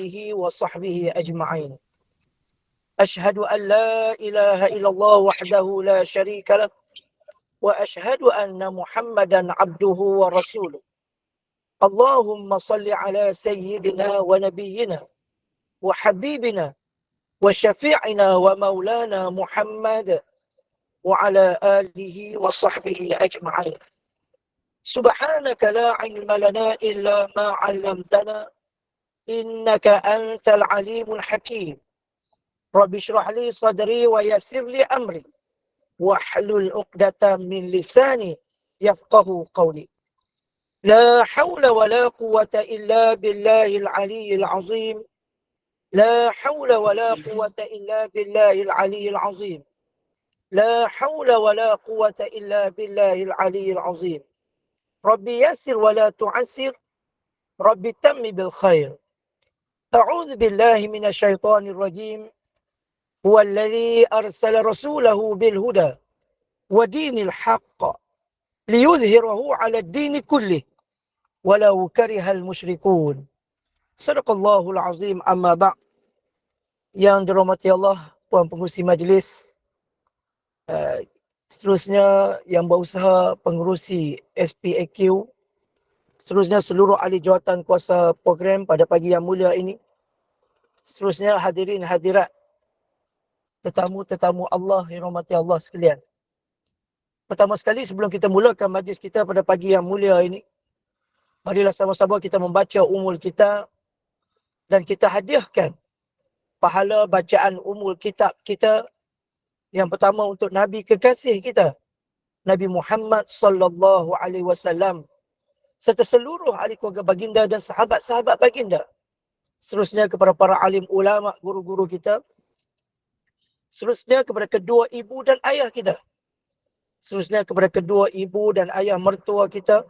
آله وصحبه أجمعين. أشهد أن لا إله إلا الله وحده لا شريك له وأشهد أن محمدا عبده ورسوله. اللهم صل على سيدنا ونبينا وحبيبنا وشفيعنا ومولانا محمد وعلى آله وصحبه أجمعين. سبحانك لا علم لنا إلا ما علمتنا إنك أنت العليم الحكيم. رب اشرح لي صدري ويسر لي أمري واحلل عقدة من لساني يفقه قولي. لا حول ولا قوة إلا بالله العلي العظيم. لا حول ولا قوة إلا بالله العلي العظيم. لا حول ولا قوة إلا بالله العلي العظيم. ربي يسر ولا تعسر. ربي تم بالخير. أعوذ بالله من الشيطان الرجيم. هو الذي أرسل رسوله بالهدى ودين الحق ليظهره على الدين كله ولو كره المشركون. Sadaqallahul azim. Amma ba'. Yang dirahmati Allah, puan pengurusi majlis, seterusnya yang berusaha pengurusi SPAQ, seterusnya seluruh ahli jawatan kuasa program pada pagi yang mulia ini, seterusnya hadirin hadirat, tetamu-tetamu Allah yang dirahmati Allah sekalian. Pertama sekali sebelum kita mulakan majlis kita pada pagi yang mulia ini, marilah sama-sama kita membaca umul kitab dan kita hadiahkan pahala bacaan umul kitab kita yang pertama untuk Nabi kekasih kita, Nabi Muhammad sallallahu alaihi wasallam, serta seluruh ahli keluarga baginda dan sahabat-sahabat baginda. Seterusnya kepada para alim ulama, guru-guru kita. Seterusnya kepada kedua ibu dan ayah kita. Seterusnya kepada kedua ibu dan ayah mertua kita.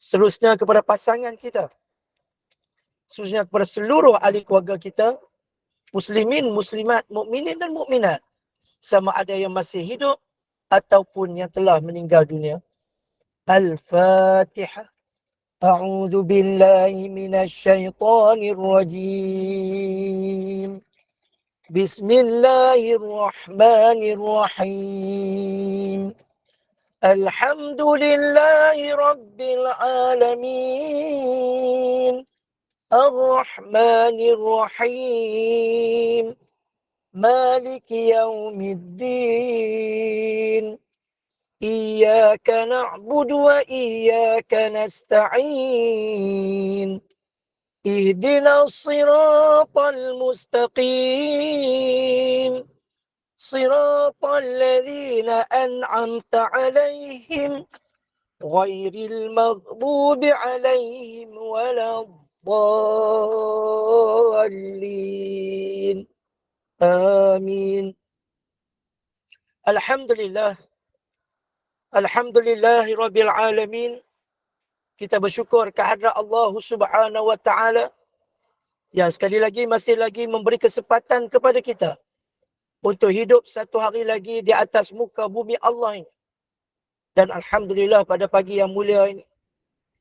Seterusnya kepada pasangan kita. Seterusnya kepada seluruh ahli keluarga kita, muslimin, muslimat, mukminin dan mukminat, sama ada yang masih hidup ataupun yang telah meninggal dunia. Al-Fatihah. A'udzu billahi minasy syaithanir rajim. Bismillahirrahmanirrahim. Alhamdulillahi rabbil alamin. Ar-Rahmanir Rahim. Maliki yaumiddin. Iyyaka na'budu wa iyyaka nasta'in. Ihdinas siratal mustaqim. Siratal ladzina an'amta 'alaihim ghairil maghdubi 'alaihim waladdallin. Amin. Alhamdulillah. Alhamdulillahi rabbil alamin. Kita bersyukur kehadrat Allah Subhanahu wa taala yang sekali lagi masih lagi memberi kesempatan kepada kita untuk hidup satu hari lagi di atas muka bumi Allah ini. Dan alhamdulillah pada pagi yang mulia ini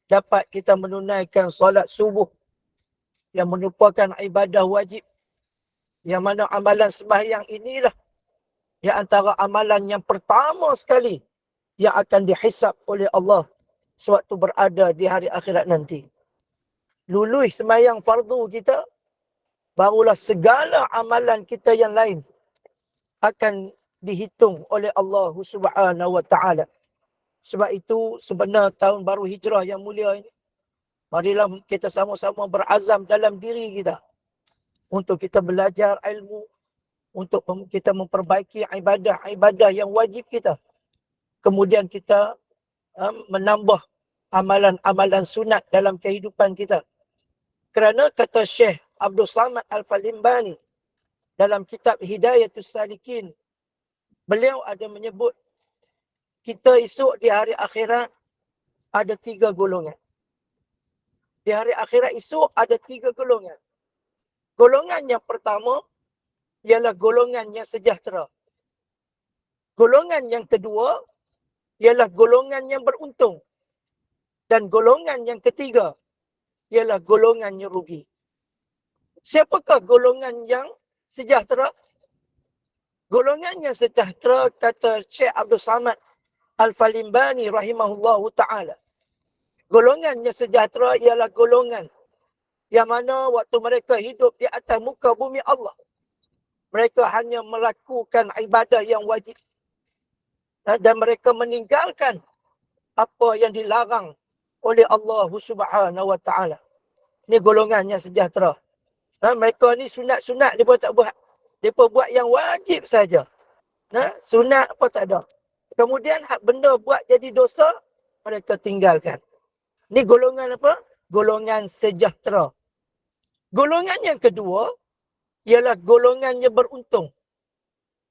dapat kita menunaikan solat subuh yang merupakan ibadah wajib, yang mana amalan sembahyang inilah yang antara amalan yang pertama sekali yang akan dihisap oleh Allah sewaktu berada di hari akhirat nanti. Luluh sembahyang fardu kita, barulah segala amalan kita yang lain akan dihitung oleh Allah Subhanahu wa taala. Sebab itu sebenar tahun baru hijrah yang mulia ini, marilah kita sama-sama berazam dalam diri kita untuk kita belajar ilmu, untuk kita memperbaiki ibadah-ibadah yang wajib kita. Kemudian kita menambah amalan-amalan sunat dalam kehidupan kita. Kerana kata Syekh Abdul Samad Al-Falimbani dalam kitab Hidayatus Salikin, beliau ada menyebut kita esok di hari akhirat ada 3 golongan. Di hari akhirat esok ada 3 golongan. Golongan yang pertama ialah golongan yang sejahtera. Golongan yang kedua ialah golongan yang beruntung. Dan golongan yang ketiga ialah golongan yang rugi. Siapakah golongan yang sejahtera? Golongan yang sejahtera, kata Syekh Abdul Samad Al-Falimbani rahimahullahu ta'ala. Golongan yang sejahtera ialah golongan yang mana waktu mereka hidup di atas muka bumi Allah, mereka hanya melakukan ibadah yang wajib. Dan mereka meninggalkan apa yang dilarang oleh Allah Subhanahu wa ta'ala. Ini golongan yang sejahtera. Mereka ni sunat-sunat mereka tak buat. Mereka buat yang wajib saja. Sunat apa tak ada. Kemudian benda buat jadi dosa, mereka tinggalkan. Ini golongan apa? Golongan sejahtera. Golongan yang kedua ialah golongan yang beruntung.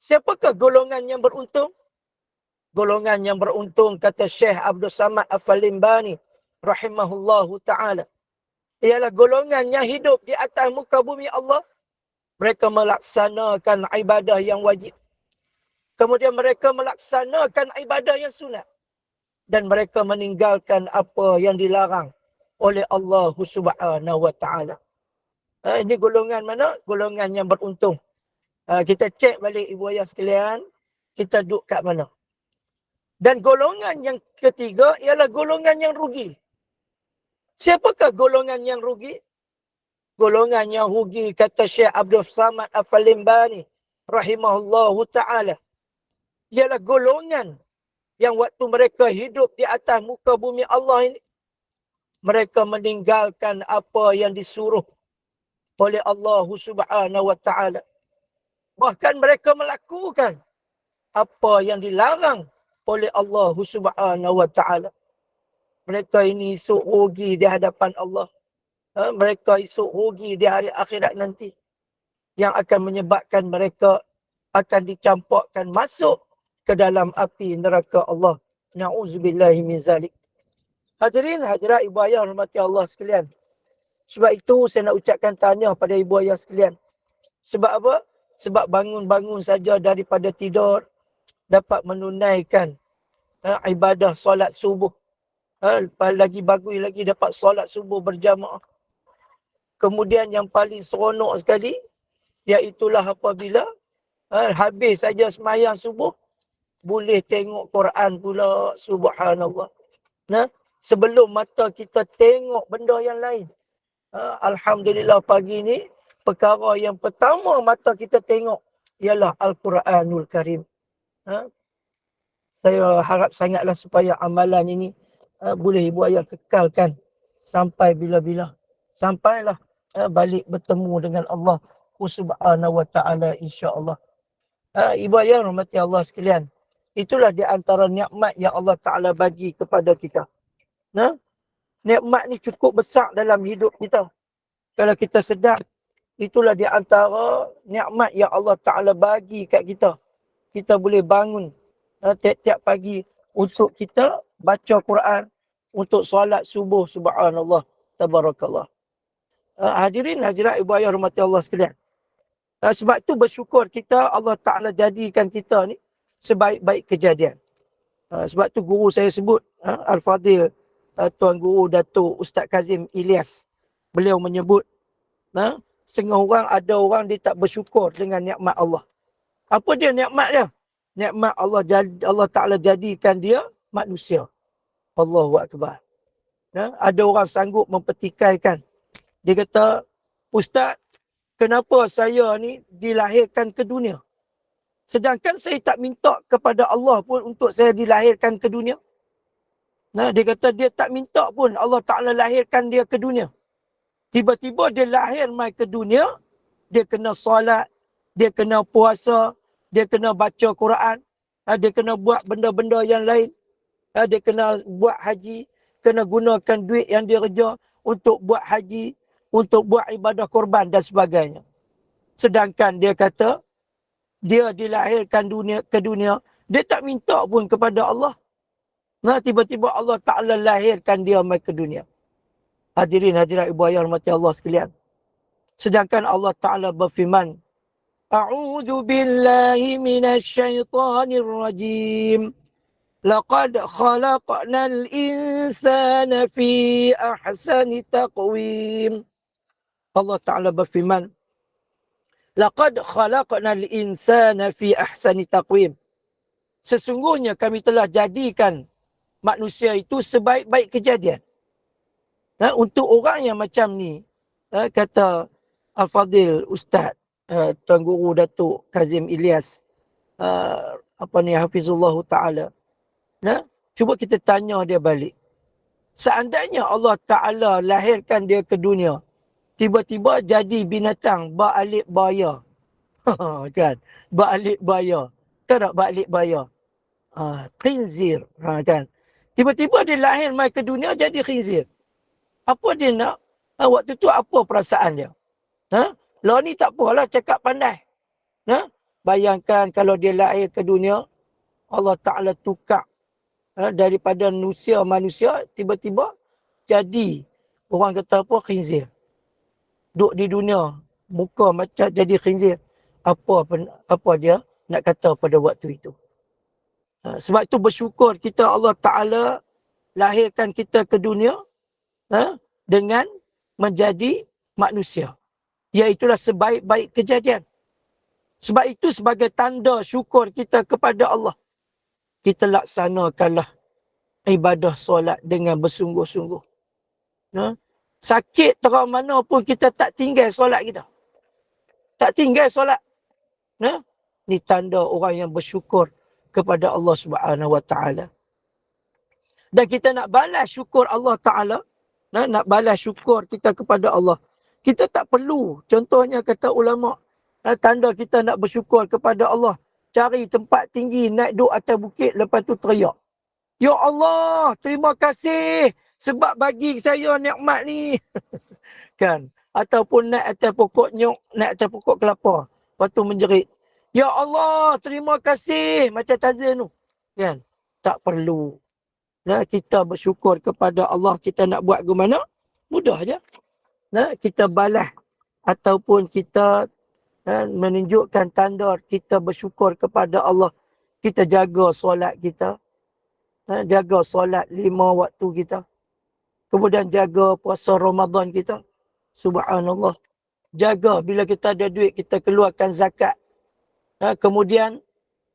Siapakah golongan yang beruntung? Golongan yang beruntung, kata Syekh Abdul Samad Al-Falimbani rahimahullahu ta'ala, ialah golongan yang hidup di atas muka bumi Allah. Mereka melaksanakan ibadah yang wajib. Kemudian mereka melaksanakan ibadah yang sunat. Dan mereka meninggalkan apa yang dilarang oleh Allah Subhanahu wa ta'ala. Ini golongan mana? Golongan yang beruntung. Kita cek balik ibu ayah sekalian, kita duduk kat mana. Dan golongan yang ketiga ialah golongan yang rugi. Siapakah golongan yang rugi? Golongan yang rugi, kata Syekh Abdul Samad Al-Falimbani rahimahullahu ta'ala, ialah golongan yang waktu mereka hidup di atas muka bumi Allah ini, mereka meninggalkan apa yang disuruh oleh Allah Subhanahu wa ta'ala. Bahkan mereka melakukan apa yang dilarang oleh Allah Subhanahu wa ta'ala. Mereka ini esok rugi di hadapan Allah. Mereka esok rugi di hari akhirat nanti. Yang akan menyebabkan mereka akan dicampakkan masuk ke dalam api neraka Allah. Na'udzubillahi min zalik. Hadirin hadirat ibu ayah hormati Allah sekalian. Sebab itu saya nak ucapkan tahniah pada ibu ayah sekalian. Sebab apa? Sebab bangun-bangun saja daripada tidur dapat menunaikan ibadah solat subuh. Lagi bagus lagi dapat solat subuh berjamaah. Kemudian yang paling seronok sekali, iaitulah apabila habis saja sembahyang subuh, boleh tengok Quran pula, subhanallah. Sebelum mata kita tengok benda yang lain. Alhamdulillah pagi ni, perkara yang pertama mata kita tengok ialah Al-Quranul Karim. Saya harap sangatlah supaya amalan ini boleh ibu ayah kekalkan sampai bila-bila. Sampailah balik bertemu dengan Allah Subhanahu wa ta'ala insya-Allah. Ibu ayah rahmati Allah sekalian. Itulah di antara nikmat yang Allah Ta'ala bagi kepada kita. Nikmat ni cukup besar dalam hidup kita. Kalau kita sedar, itulah di antara nikmat yang Allah Ta'ala bagi kat kita. Kita boleh bangun tiap-tiap pagi untuk kita baca Quran, untuk solat subuh, subhanallah, tabarakallah. Hadirin hadirat ibu ayah rahmati Allah sekalian. Sebab tu bersyukur kita, Allah Ta'ala jadikan kita ni sebaik-baik kejadian. Sebab tu guru saya sebut, Al-Fadhil, Tuan Guru Datuk Ustaz Kazim Ilyas, beliau menyebut, setengah orang, ada orang dia tak bersyukur dengan nikmat Allah. Apa dia nikmat dia? Nikmat Allah Ta'ala jadikan dia manusia. Allahu Akbar. Ada orang sanggup mempertikaikan. Dia kata, Ustaz, kenapa saya ni dilahirkan ke dunia? Sedangkan saya tak minta kepada Allah pun untuk saya dilahirkan ke dunia. Dia kata dia tak minta pun Allah Ta'ala lahirkan dia ke dunia. Tiba-tiba dia lahir mai ke dunia, dia kena solat, dia kena puasa, dia kena baca Quran, dia kena buat benda-benda yang lain, dia kena buat haji, kena gunakan duit yang dia kerja untuk buat haji, untuk buat ibadah korban dan sebagainya. Sedangkan dia kata, dia dilahirkan ke dunia, dia tak minta pun kepada Allah. Tiba-tiba Allah Ta'ala lahirkan dia mai ke dunia. Hadirin hadirat ibu ayah rahmati Allah sekalian. Sedangkan Allah Ta'ala berfirman, A'udzu billahi minasy syaithanir rajim. Laqad khalaqnal insana fi ahsani taqwim. Allah Ta'ala berfirman, laqad khalaqnal insana fi ahsani taqwim. Sesungguhnya kami telah jadikan manusia itu sebaik-baik kejadian. Untuk orang yang macam ni, kata Al-Fadhil Ustaz, Tuan Guru Datuk Kazim Ilyas, Hafizullah Ta'ala. Cuba kita tanya dia balik. Seandainya Allah Ta'ala lahirkan dia ke dunia, tiba-tiba jadi binatang ba'alib baya. Kan? Ba'alib baya. Tahu tak ba'alib baya? Khinzir. Kan? Tiba-tiba dia lahir mai ke dunia jadi khinzir. Apa dia nak? Waktu tu apa perasaan dia? Lah ni tak apalah cakap pandai. Bayangkan kalau dia lahir ke dunia, Allah Ta'ala tukar daripada manusia, tiba-tiba jadi orang kata apa, khinzir. Duduk di dunia, muka macam jadi khinzir. Apa dia nak kata pada waktu itu? Sebab itu bersyukur kita Allah Ta'ala lahirkan kita ke dunia dengan menjadi manusia. Iaitulah sebaik-baik kejadian. Sebab itu sebagai tanda syukur kita kepada Allah, kita laksanakanlah ibadah solat dengan bersungguh-sungguh. Sakit terang mana pun kita tak tinggal solat kita. Tak tinggal solat. Ni tanda orang yang bersyukur kepada Allah Subhanahu Wa Taala. Dan kita nak balas syukur Allah Ta'ala, nak balas syukur kita kepada Allah, kita tak perlu, contohnya kata ulama', tanda kita nak bersyukur kepada Allah, cari tempat tinggi, naik duduk atas bukit, lepas tu teriak, ya Allah, terima kasih sebab bagi saya nikmat ni. Kan? Ataupun naik atas pokok nyok, naik atas pokok kelapa, lepas tu menjerit, ya Allah, terima kasih, macam tazan tu. Kan? Tak perlu. Kita bersyukur kepada Allah, kita nak buat ke mana? Mudah aja. Kita balas ataupun kita menunjukkan tanda kita bersyukur kepada Allah. Kita jaga solat kita. Jaga solat 5 waktu kita. Kemudian jaga puasa Ramadan kita. Subhanallah. Jaga bila kita ada duit, kita keluarkan zakat. Kemudian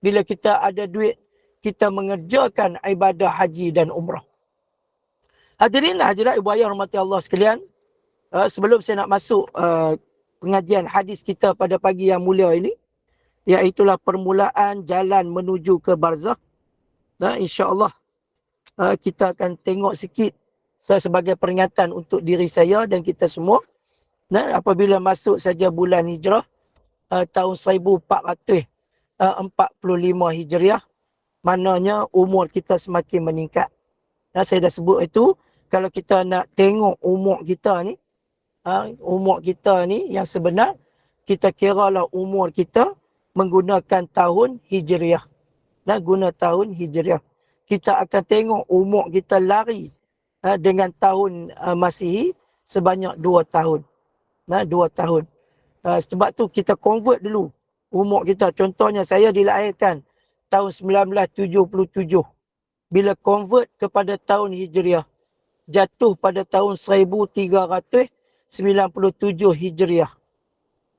bila kita ada duit, kita mengerjakan ibadah haji dan umrah. Hadirin hadirat ibu ayah rahmati Allah sekalian, sebelum saya nak masuk pengajian hadis kita pada pagi yang mulia ini, iaitulah permulaan jalan menuju ke barzakh. InsyaAllah kita akan tengok sikit sebagai peringatan untuk diri saya dan kita semua. Apabila masuk saja bulan hijrah tahun 1445 Hijriah, maknanya umur kita semakin meningkat. Saya dah sebut itu, kalau kita nak tengok umur kita ni yang sebenar, kita kiralah umur kita menggunakan tahun Hijriah. Guna tahun Hijriah. Kita akan tengok umur kita lari dengan tahun Masihi sebanyak 2 tahun. 2 tahun. Sebab tu kita convert dulu umur kita. Contohnya saya dilahirkan tahun 1977. Bila convert kepada tahun Hijriah, jatuh pada tahun 1397 Hijriah.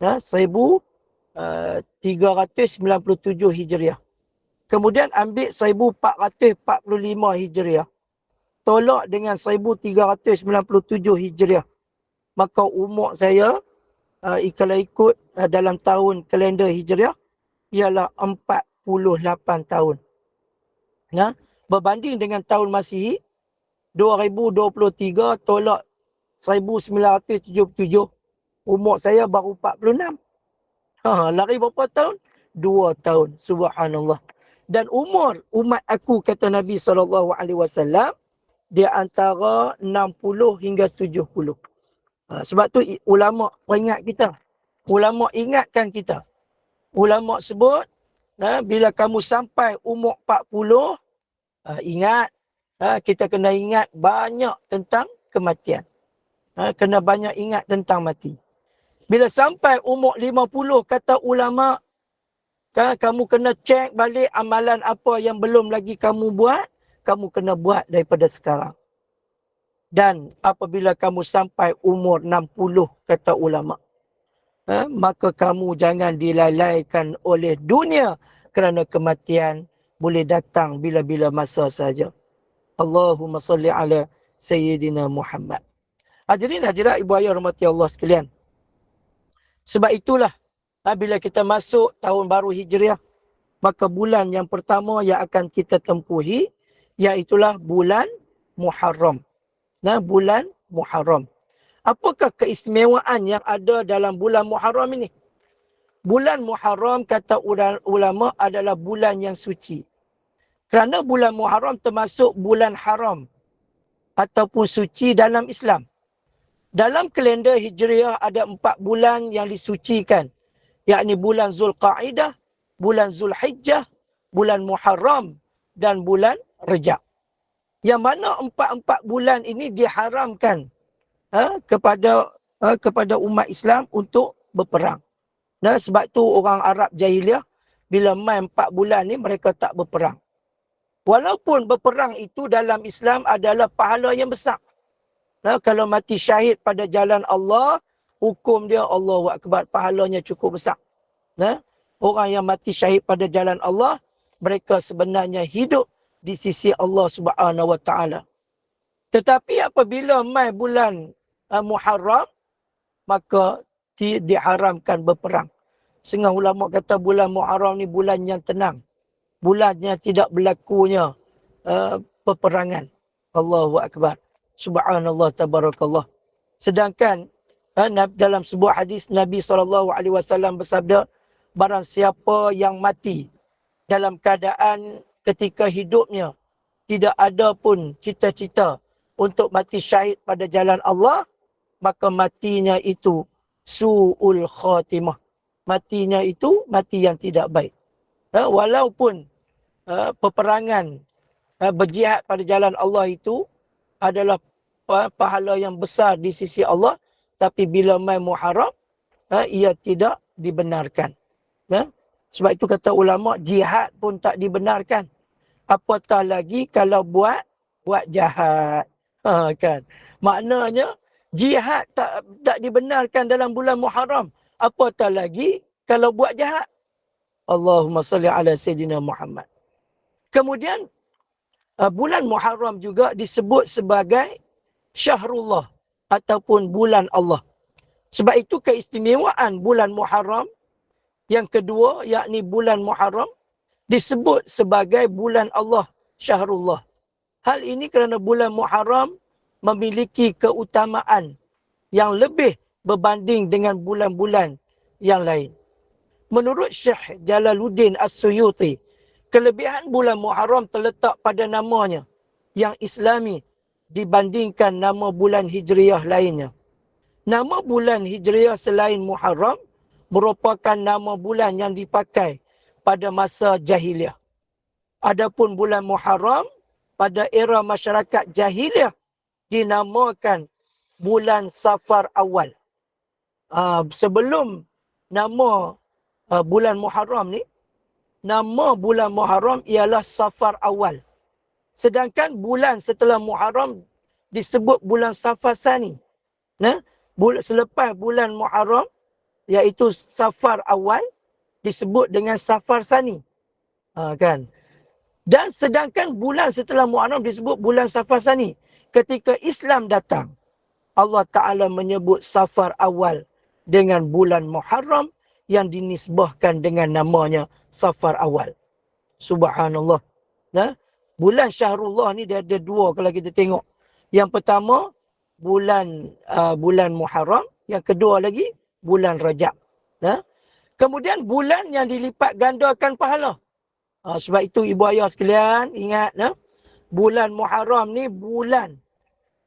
1397 Hijriah. Kemudian ambil 1445 Hijriah. Tolak dengan 1397 Hijriah. Maka umur saya, kalau ikut dalam tahun kalender Hijriah, ialah 48 tahun. Berbanding dengan tahun Masihi 2023 tolak 1977, umur saya baru 46. Lari berapa tahun? 2 tahun. Subhanallah. Dan umur umat aku, kata Nabi SAW, dia antara 60 hingga 70. Sebab tu ulama peringat kita. Ulama ingatkan kita. Ulama sebut, bila kamu sampai umur 40, ingat, kita kena ingat banyak tentang kematian. Kena banyak ingat tentang mati. Bila sampai umur 50, kata ulama, kamu kena cek balik amalan apa yang belum lagi kamu buat, kamu kena buat daripada sekarang. Dan apabila kamu sampai umur 60, kata ulama, maka kamu jangan dilalaikan oleh dunia, kerana kematian boleh datang bila-bila masa saja. Allahumma salli ala Sayyidina Muhammad. Hadirin hadirat ibu ayah rahmati Allah sekalian. Sebab itulah bila kita masuk tahun baru Hijriah, maka bulan yang pertama yang akan kita tempuhi iaitulah bulan Muharram. Bulan Muharram. Apakah keistimewaan yang ada dalam bulan Muharram ini? Bulan Muharram kata ulama adalah bulan yang suci. Kerana bulan Muharram termasuk bulan haram ataupun suci dalam Islam. Dalam kalender Hijriah ada 4 bulan yang disucikan, yakni bulan Zulqa'idah, bulan Zulhijjah, bulan Muharram dan bulan Rejab. Yang mana 4 bulan ini diharamkan kepada umat Islam untuk berperang. Sebab tu orang Arab jahiliah bila main 4 bulan ni mereka tak berperang. Walaupun berperang itu dalam Islam adalah pahala yang besar. Kalau mati syahid pada jalan Allah, hukum dia Allahu Akbar, pahalanya cukup besar. Orang yang mati syahid pada jalan Allah, mereka sebenarnya hidup di sisi Allah Subhanahu Wa Taala. Tetapi apabila mai bulan Muharram, maka diharamkan berperang. Setengah ulama kata bulan Muharram ni bulan yang tenang. Bulannya tidak berlakunya peperangan. Allahu Akbar. Subhanallah tabarakallah. Sedangkan dalam sebuah hadis Nabi SAW bersabda, barang siapa yang mati dalam keadaan ketika hidupnya tidak ada pun cita-cita untuk mati syahid pada jalan Allah, maka matinya itu su'ul khatimah. Matinya itu mati yang tidak baik. Walaupun peperangan berjihad pada jalan Allah itu adalah pahala yang besar di sisi Allah, tapi bila mai Muharram, ia tidak dibenarkan. Sebab itu kata ulama, jihad pun tak dibenarkan. Apatah lagi kalau buat jahat. Kan? Maknanya jihad tak dibenarkan dalam bulan Muharram. Apatah lagi kalau buat jahat. Allahumma salli ala Sayyidina Muhammad. Kemudian bulan Muharram juga disebut sebagai Syahrullah ataupun bulan Allah. Sebab itu keistimewaan bulan Muharram yang kedua, yakni bulan Muharram, disebut sebagai bulan Allah, Syahrullah. Hal ini kerana bulan Muharram memiliki keutamaan yang lebih berbanding dengan bulan-bulan yang lain. Menurut Syekh Jalaluddin As-Suyuti, kelebihan bulan Muharram terletak pada namanya yang Islami dibandingkan nama bulan Hijriah lainnya. Nama bulan Hijriah selain Muharram merupakan nama bulan yang dipakai pada masa jahiliah. Adapun bulan Muharram pada era masyarakat jahiliah dinamakan bulan Safar Awal. Sebelum nama bulan Muharram ni, nama bulan Muharram ialah Safar Awal. Sedangkan bulan setelah Muharram disebut bulan Safar Sani. Selepas bulan Muharram, iaitu Safar Awal, disebut dengan Safar Sani. Kan? Dan sedangkan bulan setelah Muharram disebut bulan Safar Sani. Ketika Islam datang, Allah Ta'ala menyebut Safar Awal dengan bulan Muharram yang dinisbahkan dengan namanya Safar Awal. Subhanallah. Bulan Syahrullah ni dia ada 2 kalau kita tengok. Yang pertama bulan Muharram, yang kedua lagi bulan Rajab. Kemudian bulan yang dilipat gandakan pahala. Sebab itu ibu ayah sekalian ingat, bulan Muharram ni bulan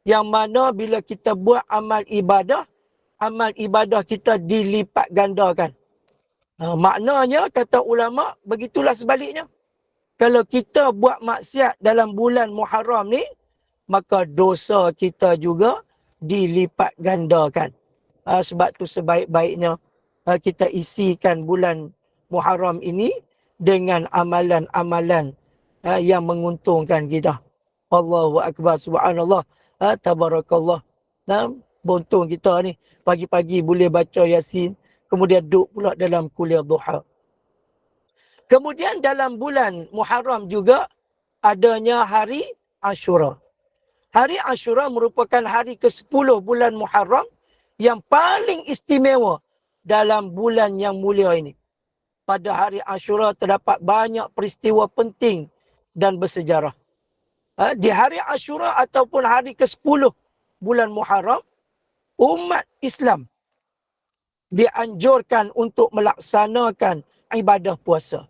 yang mana bila kita buat amal ibadah kita dilipat gandakan. Maknanya kata ulama begitulah sebaliknya. Kalau kita buat maksiat dalam bulan Muharram ni, maka dosa kita juga dilipat gandakan. Sebab tu sebaik-baiknya kita isikan bulan Muharram ini dengan amalan-amalan yang menguntungkan kita. Allahu Akbar, subhanallah. Tabarakallah. Beruntung kita ni. Pagi-pagi boleh baca Yasin. Kemudian duduk pula dalam kuliah duha. Kemudian dalam bulan Muharram juga adanya hari Ashura. Hari Ashura merupakan hari ke-10 bulan Muharram yang paling istimewa dalam bulan yang mulia ini. Pada hari Ashura terdapat banyak peristiwa penting dan bersejarah. Di hari Ashura ataupun hari ke-10 bulan Muharram, umat Islam dianjurkan untuk melaksanakan ibadah puasa.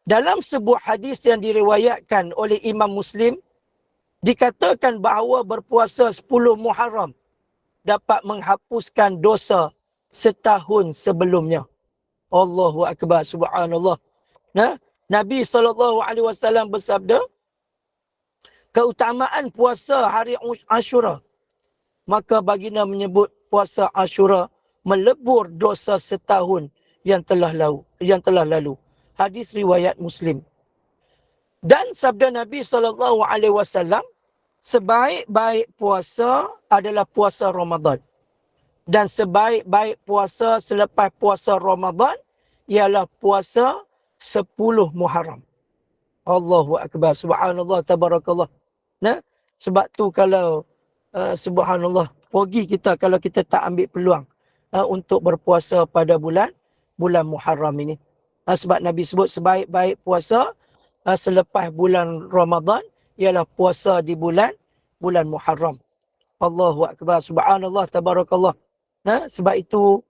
Dalam sebuah hadis yang diriwayatkan oleh Imam Muslim, dikatakan bahawa berpuasa 10 Muharram dapat menghapuskan dosa setahun sebelumnya. Allahu Akbar, subhanallah. Nabi SAW bersabda, keutamaan puasa hari Ashura. Maka baginda menyebut puasa Ashura melebur dosa setahun yang telah lalu. Hadis riwayat Muslim. Dan sabda Nabi SAW, sebaik-baik puasa adalah puasa Ramadan. Dan sebaik-baik puasa selepas puasa Ramadan ialah puasa 10 Muharram. Allahu Akbar, subhanallah, tabarakallah. Sebab tu kalau subhanallah, rugi kita kalau kita tak ambil peluang untuk berpuasa pada bulan Muharram ini. Sebab Nabi sebut sebaik-baik puasa selepas bulan Ramadan ialah puasa di bulan Muharram. Allahu Akbar, subhanallah, tabarakallah. Sebab itu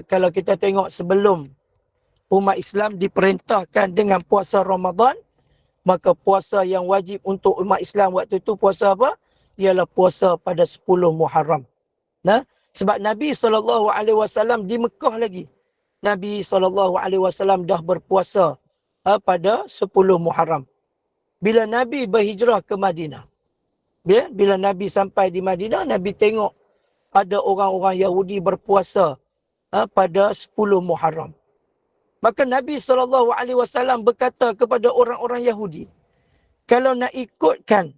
kalau kita tengok sebelum umat Islam diperintahkan dengan puasa Ramadan, maka puasa yang wajib untuk umat Islam waktu itu puasa apa? Ialah puasa pada 10 Muharram. Sebab Nabi SAW di Mekah lagi. Nabi SAW dah berpuasa pada 10 Muharram. Bila Nabi berhijrah ke Madinah. Bila Nabi sampai di Madinah, Nabi tengok ada orang-orang Yahudi berpuasa pada 10 Muharram. Maka Nabi SAW berkata kepada orang-orang Yahudi, kalau nak ikutkan,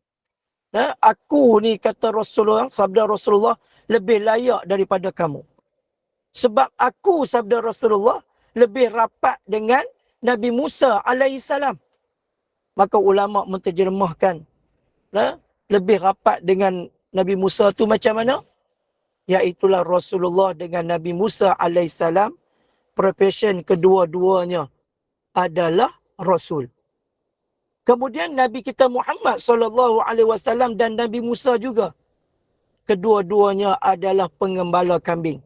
aku ni kata Rasulullah, sabda Rasulullah, lebih layak daripada kamu. Sebab aku, sabda Rasulullah, lebih rapat dengan Nabi Musa alaihissalam. Maka ulama menterjemahkan, lebih rapat dengan Nabi Musa tu macam mana? Iaitulah Rasulullah dengan Nabi Musa alaihissalam, profession kedua-duanya adalah Rasul. Kemudian Nabi kita Muhammad SAW dan Nabi Musa juga, kedua-duanya adalah pengembala kambing.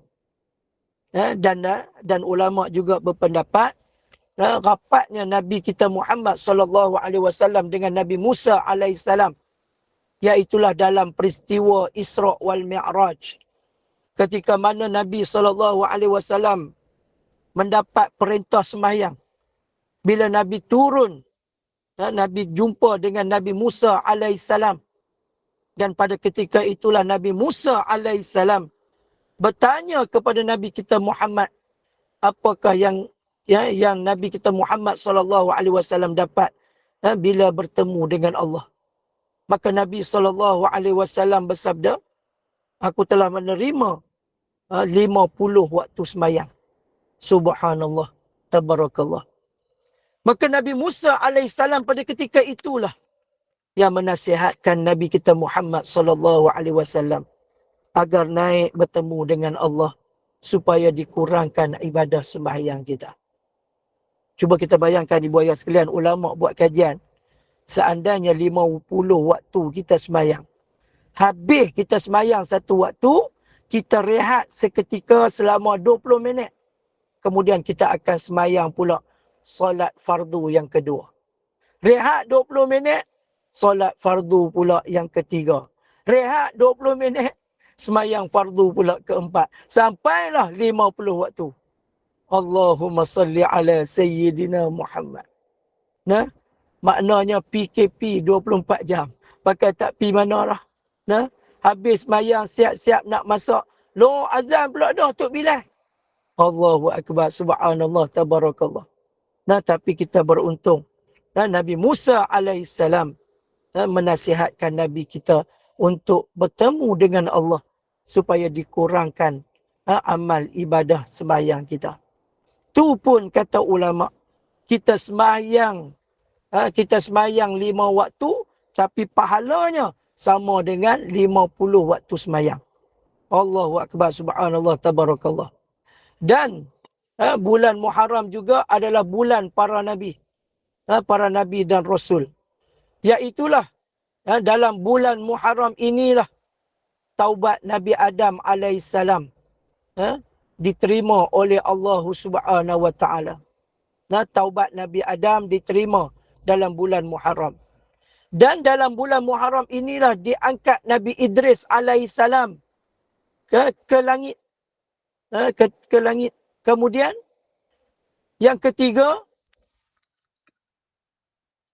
Dan ulama juga berpendapat rapatnya Nabi kita Muhammad SAW dengan Nabi Musa alaihissalam, iaitulah dalam peristiwa Isra wal Mi'raj, ketika mana Nabi SAW mendapat perintah sembahyang. Bila Nabi turun, Nabi jumpa dengan Nabi Musa alaihissalam, dan pada ketika itulah Nabi Musa alaihissalam bertanya kepada Nabi kita Muhammad, apakah yang Nabi kita Muhammad SAW dapat bila bertemu dengan Allah. Maka Nabi SAW bersabda, aku telah menerima 50 waktu sembahyang. Subhanallah, tabarakallah. Maka Nabi Musa alaihissalam pada ketika itulah yang menasihatkan Nabi kita Muhammad SAW agar naik bertemu dengan Allah supaya dikurangkan ibadah sembahyang kita. Cuba kita bayangkan ibu ayah sekalian, ulama buat kajian. Seandainya 50 waktu kita sembahyang, habis kita sembahyang satu waktu, kita rehat seketika selama 20 minit. Kemudian kita akan sembahyang pula solat fardu yang kedua. Rehat 20 minit, solat fardu pula yang ketiga. Rehat 20 minit, sembahyang fardu pula keempat. Sampailah 50 waktu. Allahumma salli ala Sayyidina Muhammad. Maknanya PKP 24 jam. Pakai tak pi mana lah. Habis sembahyang, siap-siap nak masak. Loh, azan pula dah Tok Bilal. Allahu Akbar, subhanallah, tabarakallah. Tapi kita beruntung. Nabi Musa alaihissalam menasihatkan Nabi kita untuk bertemu dengan Allah supaya dikurangkan amal ibadah sembahyang kita. Tu pun kata ulama, kita sembahyang 5 waktu tapi pahalanya sama dengan 50 waktu sembahyang. Allahu akbar, subhanallah, tabarakallah. Dan bulan Muharram juga adalah bulan para nabi. Para nabi dan rasul. Iaitulah dalam bulan Muharram inilah taubat Nabi Adam alaihissalam diterima oleh Allah Subhanahu wa taala. Taubat Nabi Adam diterima dalam bulan Muharram. Dan dalam bulan Muharram inilah diangkat Nabi Idris alaihissalam ke langit. Ke langit. Kemudian yang ketiga,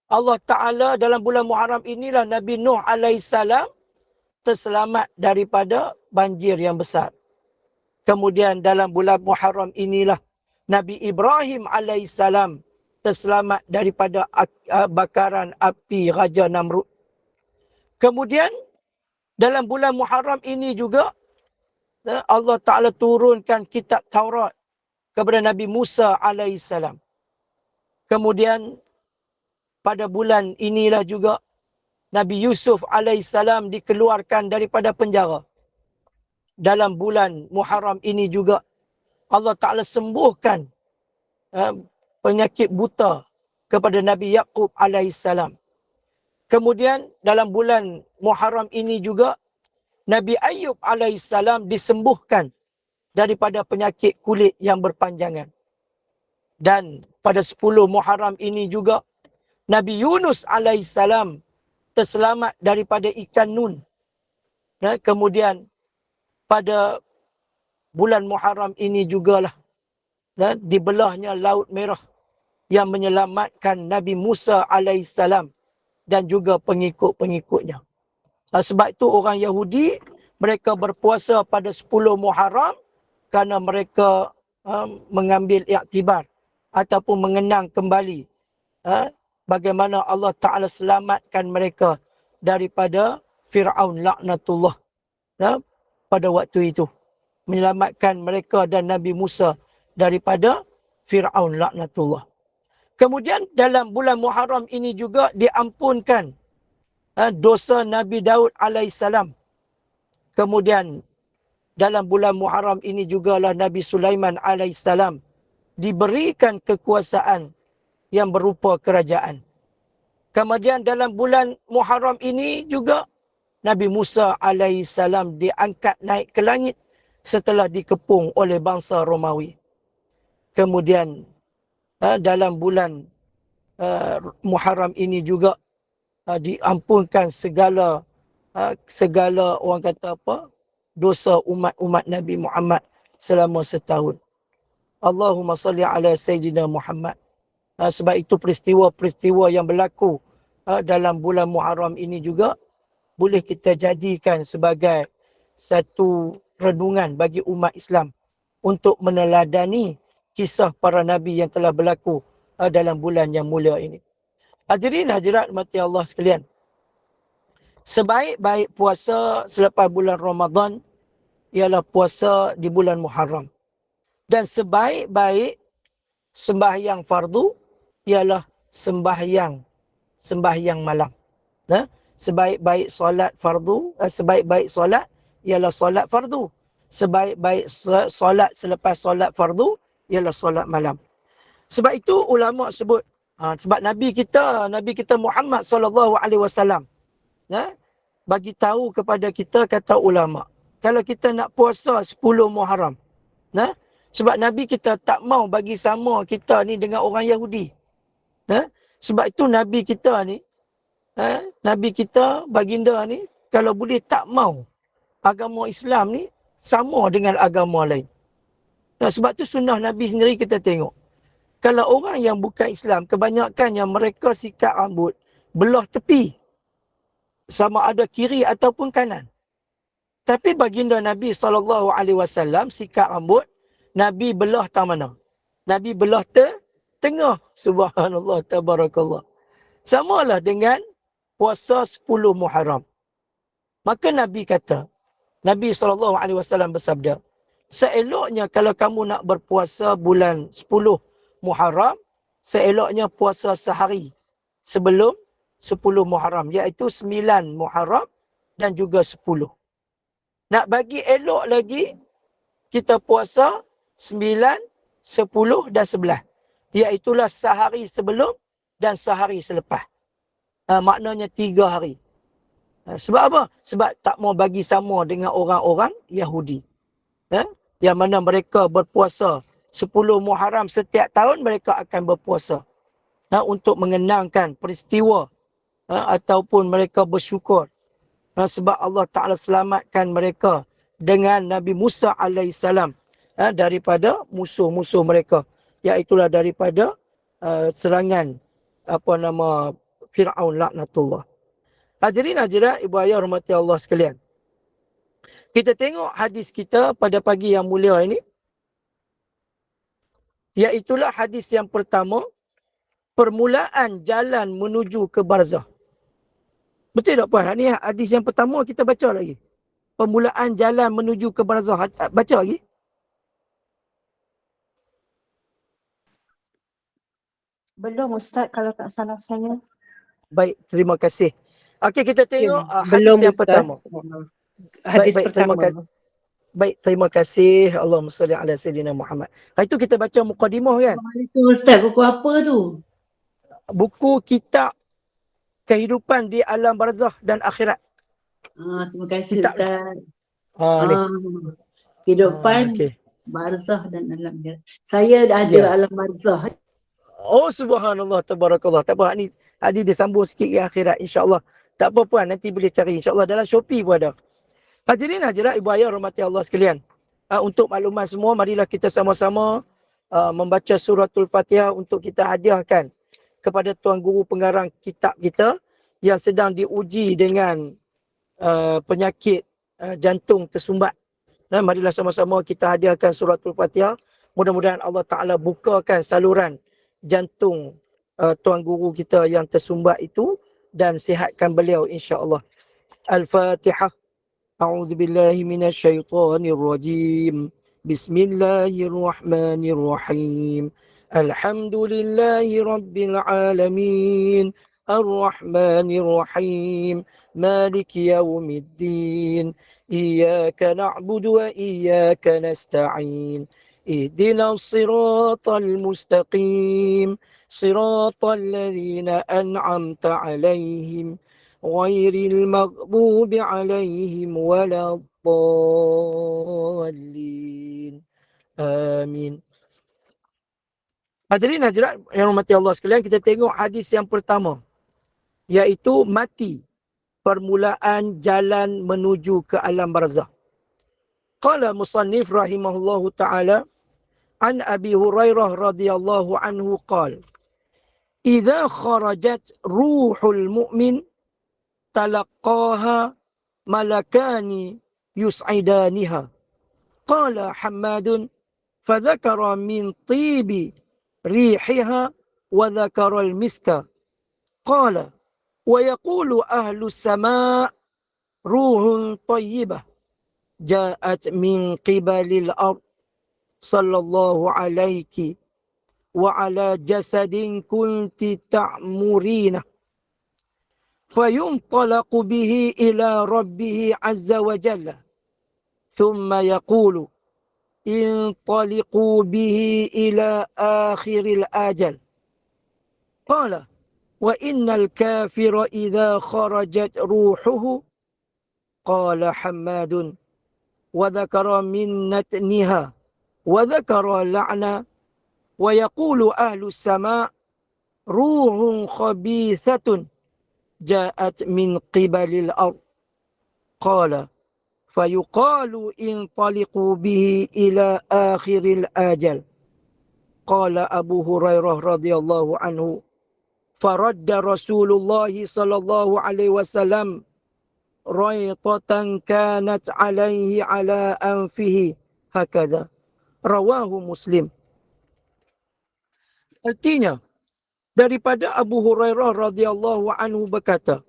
Allah Ta'ala dalam bulan Muharram inilah Nabi Nuh alaihissalam terselamat daripada banjir yang besar. Kemudian dalam bulan Muharram inilah Nabi Ibrahim alaihissalam terselamat daripada bakaran api Raja Namrud. Kemudian dalam bulan Muharram ini juga Allah Ta'ala turunkan kitab Taurat kepada Nabi Musa alaihissalam. Kemudian pada bulan inilah juga Nabi Yusuf alaihissalam dikeluarkan daripada penjara. Dalam bulan Muharram ini juga Allah Ta'ala sembuhkan penyakit buta kepada Nabi Yaqub alaihissalam. Kemudian dalam bulan Muharram ini juga Nabi Ayub alaihissalam disembuhkan daripada penyakit kulit yang berpanjangan. Dan pada 10 Muharram ini juga Nabi Yunus alaihissalam terselamat daripada ikan nun. Kemudian pada bulan Muharram ini jugalah dibelahnya Laut Merah yang menyelamatkan Nabi Musa alaihissalam dan juga pengikut-pengikutnya. Sebab itu orang Yahudi mereka berpuasa pada 10 Muharram kerana mereka mengambil iktibar ataupun mengenang kembali bagaimana Allah Ta'ala selamatkan mereka daripada Fir'aun laknatullah pada waktu itu. Menyelamatkan mereka dan Nabi Musa daripada Fir'aun laknatullah. Kemudian dalam bulan Muharram ini juga diampunkan dosa Nabi Daud alaihissalam. Kemudian dalam bulan Muharram ini jugalah Nabi Sulaiman alaihissalam diberikan kekuasaan yang berupa kerajaan. Kemudian dalam bulan Muharram ini juga Nabi Musa alaihissalam diangkat naik ke langit setelah dikepung oleh bangsa Romawi. Kemudian dalam bulan Muharram ini juga diampunkan segala orang kata apa, dosa umat-umat Nabi Muhammad selama setahun. Allahumma salli ala Sayyidina Muhammad. Sebab itu peristiwa-peristiwa yang berlaku dalam bulan Muharram ini juga boleh kita jadikan sebagai satu renungan bagi umat Islam untuk meneladani kisah para Nabi yang telah berlaku dalam bulan yang mulia ini. Hadirin hadirat mati Allah sekalian. Sebaik-baik puasa selepas bulan Ramadan ialah puasa di bulan Muharram. Dan sebaik-baik sembahyang fardu ialah sembahyang malam. Sebaik-baik solat fardu, sebaik-baik solat ialah solat fardu. Sebaik-baik solat selepas solat fardu ialah solat malam. Sebab itu ulama sebut, sebab Nabi kita Muhammad sallallahu alaihi wasallam bagi tahu kepada kita, kata ulama, kalau kita nak puasa 10 Muharram, sebab Nabi kita tak mau bagi sama kita ni dengan orang Yahudi. Sebab itu Nabi kita ni, Nabi kita baginda ni, kalau boleh tak mau agama Islam ni sama dengan agama lain. Sebab tu sunnah Nabi sendiri kita tengok. Kalau orang yang bukan Islam, kebanyakan yang mereka sikat rambut belah tepi, sama ada kiri ataupun kanan. Tapi baginda Nabi SAW sikat rambut, Nabi belah tang mana? Nabi belah tengah. Subhanallah, tabarakallah. Samalah dengan puasa 10 Muharram. Maka Nabi kata, Nabi SAW bersabda, seeloknya kalau kamu nak berpuasa bulan 10 Muharram, seeloknya puasa sehari sebelum 10 Muharram, iaitu 9 Muharram dan juga 10. Nak bagi elok lagi, kita puasa 9, 10 dan 11. Iaitulah sehari sebelum dan sehari selepas. Maknanya 3 hari. Sebab apa? Sebab tak mau bagi sama dengan orang-orang Yahudi. Yang mana mereka berpuasa 10 Muharram setiap tahun mereka akan berpuasa. Untuk mengenangkan peristiwa ataupun mereka bersyukur. Sebab Allah Ta'ala selamatkan mereka dengan Nabi Musa AS daripada musuh-musuh mereka. Iaitulah daripada serangan Fir'aun laknatullah. Hadirin hadirat ibu ayah rahmati Allah sekalian. Kita tengok hadis kita pada pagi yang mulia ini. Iaitulah hadis yang pertama. Permulaan jalan menuju ke barzah. Betul tak puan? Ini hadis yang pertama kita baca lagi. Permulaan jalan menuju ke barzah. Baca lagi. Belum Ustaz kalau tak salah saya. Baik, terima kasih. Okey, kita tengok hadis Belum, yang Ustaz. pertama. Hadis baik, terima pertama. kasih. Baik, terima kasih. Allahumma salli ala Sayyidina Muhammad. Itu kita baca mukadimah kan? Assalamualaikum Ustaz. Buku apa tu? Buku kitab kehidupan di alam barzah dan akhirat. Terima kasih Kitab. Ustaz. Ni. Kehidupan Okey. barzah dan alam dia. Saya ada Ya. alam barzah. Oh subhanallah, tabarakallah. Tak apa, ni tadi dia sambung sikit ke akhirat insya-Allah. Tak apa puan, nanti boleh cari insya-Allah dalam Shopee pun ada. Hadirin hadirat ibu ayah rahmati Allah sekalian. Untuk maklumat semua, marilah kita sama-sama membaca suratul Fatihah untuk kita hadiahkan kepada tuan guru pengarang kitab kita yang sedang diuji dengan penyakit jantung tersumbat. Marilah sama-sama kita hadiahkan suratul Fatihah. Mudah-mudahan Allah Ta'ala bukakan saluran jantung tuan guru kita yang tersumbat itu dan sihatkan beliau insya-Allah. Al-Fatihah. A'udzu billahi minasyaitonir rajim. Bismillahirrahmanirrahim. Alhamdulillahi rabbil alamin. Ar-Rahmanir-Rahim. Maliki yaumiddin. Iyyaka na'budu wa iyyaka nasta'in. اهدنا الصراط المستقيم صراط الذين أنعمت عليهم غير المغضوب عليهم ولا الضالين آمين. Hadirin hadirat yang rahmati Allah sekalian, kita tengok hadis yang pertama, iaitu mati, permulaan jalan menuju ke alam barzah. Qala musannif rahimahullahu ta'ala عن أبي هريرة رضي الله عنه قال إذا خرجت روح المؤمن تلقاها ملكان يسعدانها قال حماد فذكر من طيب ريحها وذكر المسك قال ويقول أهل السماء روح طيبة جاءت من قبل الأرض صلى الله عليك وعلى جسد كنت تعمرينه فينطلق به إلى ربه عز وجل ثم يقول انطلقوا به إلى آخر الآجل قال وإن الكافر إذا خرجت روحه قال حماد وذكر من نتنها وذكر اللعنة ويقول أهل السماء روح خبيثة جاءت من قبل الأرض قال فيقال انطلقوا به إلى آخر الآجل قال أبو هريرة رضي الله عنه فرد رسول الله صلى الله عليه وسلم ريطة كانت عليه على أنفه هكذا Rawahu Muslim. Artinya, daripada Abu Hurairah radhiyallahu anhu berkata,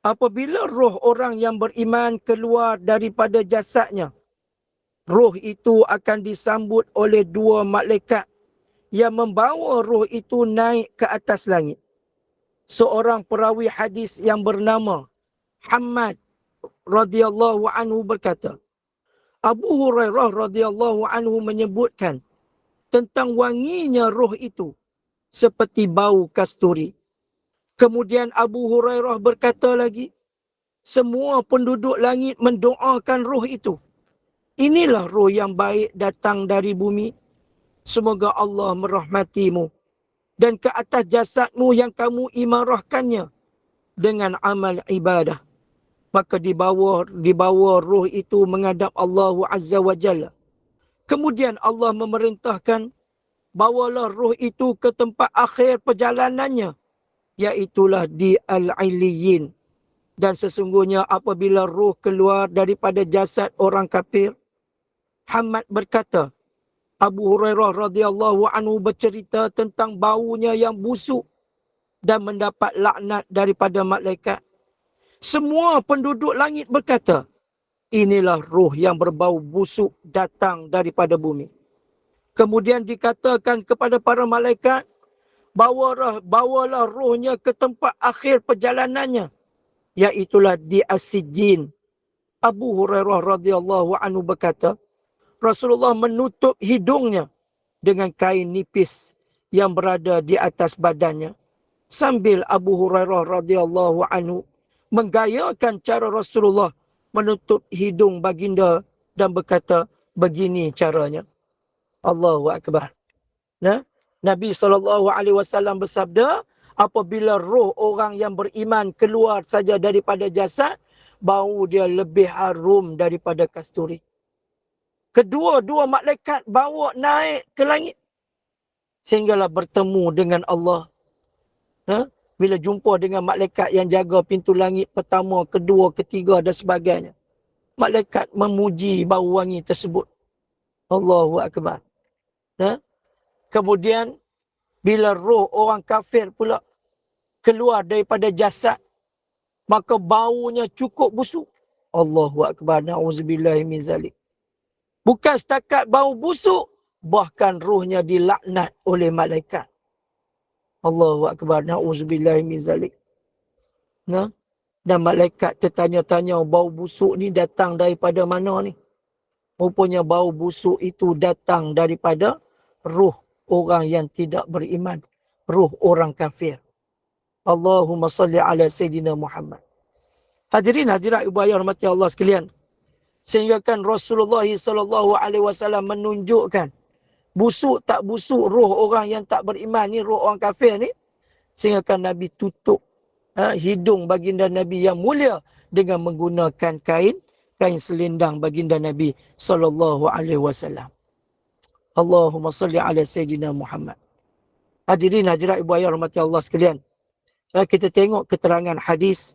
apabila roh orang yang beriman keluar daripada jasadnya, roh itu akan disambut oleh 2 malaikat yang membawa roh itu naik ke atas langit. Seorang perawi hadis yang bernama Hammad radhiyallahu anhu berkata, Abu Hurairah radhiyallahu anhu menyebutkan tentang wanginya roh itu seperti bau kasturi. Kemudian Abu Hurairah berkata lagi, semua penduduk langit mendoakan roh itu. Inilah roh yang baik datang dari bumi. Semoga Allah merahmatimu dan ke atas jasadmu yang kamu imarahkannya dengan amal ibadah. Maka dibawa roh itu menghadap Allah Azza wa Jalla. Kemudian Allah memerintahkan, bawalah roh itu ke tempat akhir perjalanannya, iaitulah di Al-Iliyin. Dan sesungguhnya apabila roh keluar daripada jasad orang kafir, Hamad berkata, Abu Hurairah radhiyallahu anhu bercerita tentang baunya yang busuk dan mendapat laknat daripada malaikat. Semua penduduk langit berkata, inilah roh yang berbau busuk datang daripada bumi. Kemudian dikatakan kepada para malaikat, bawalah rohnya ke tempat akhir perjalanannya, iaitulah di As-Sijjin. Abu Hurairah radhiyallahu anhu berkata, Rasulullah menutup hidungnya dengan kain nipis yang berada di atas badannya. Sambil Abu Hurairah radhiyallahu anhu menggayakan cara Rasulullah menutup hidung baginda dan berkata, begini caranya. Allahu Akbar. Nah, Nabi SAW bersabda, apabila roh orang yang beriman keluar saja daripada jasad, bau dia lebih harum daripada kasturi. Kedua-dua malaikat bawa naik ke langit sehinggalah bertemu dengan Allah. Bila jumpa dengan malaikat yang jaga pintu langit pertama, kedua, ketiga dan sebagainya, malaikat memuji bau wangi tersebut. Allahu Akbar. Kemudian bila roh orang kafir pula keluar daripada jasad, maka baunya cukup busuk. Allahu Akbar. Na'udzubillahi min zalik. Bukan setakat bau busuk, bahkan rohnya dilaknat oleh malaikat. Allahu Akbar. Na'udzubillahi min zalik. Dan malaikat tertanya-tanya, bau busuk ni datang daripada mana ni? Rupanya bau busuk itu datang daripada roh orang yang tidak beriman. Roh orang kafir. Allahumma salli ala Sayyidina Muhammad. Hadirin hadirat ibu ayah rahmati Allah sekalian. Sehingga kan Rasulullah SAW menunjukkan busuk tak busuk roh orang yang tak beriman ni, roh orang kafir ni. Sehingga kan Nabi tutup hidung baginda Nabi yang mulia dengan menggunakan kain selendang baginda Nabi SAW. Allahumma salli ala Sayyidina Muhammad. Hadirin hadirat ibu ayah rahmati Allah sekalian. Kita tengok keterangan hadis.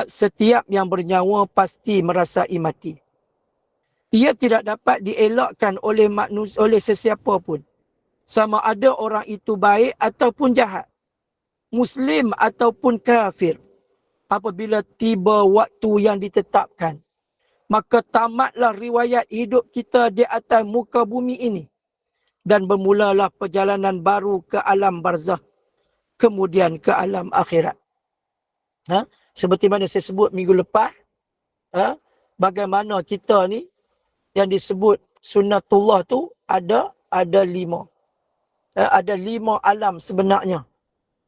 Setiap yang bernyawa pasti merasai mati. Ia tidak dapat dielakkan oleh manusia, oleh sesiapa pun. Sama ada orang itu baik ataupun jahat. Muslim ataupun kafir. Apabila tiba waktu yang ditetapkan, maka tamatlah riwayat hidup kita di atas muka bumi ini. Dan bermulalah perjalanan baru ke alam barzakh. Kemudian ke alam akhirat. Seperti mana saya sebut minggu lepas, bagaimana kita ni yang disebut sunnatullah tu ada 5. Ada 5 alam sebenarnya.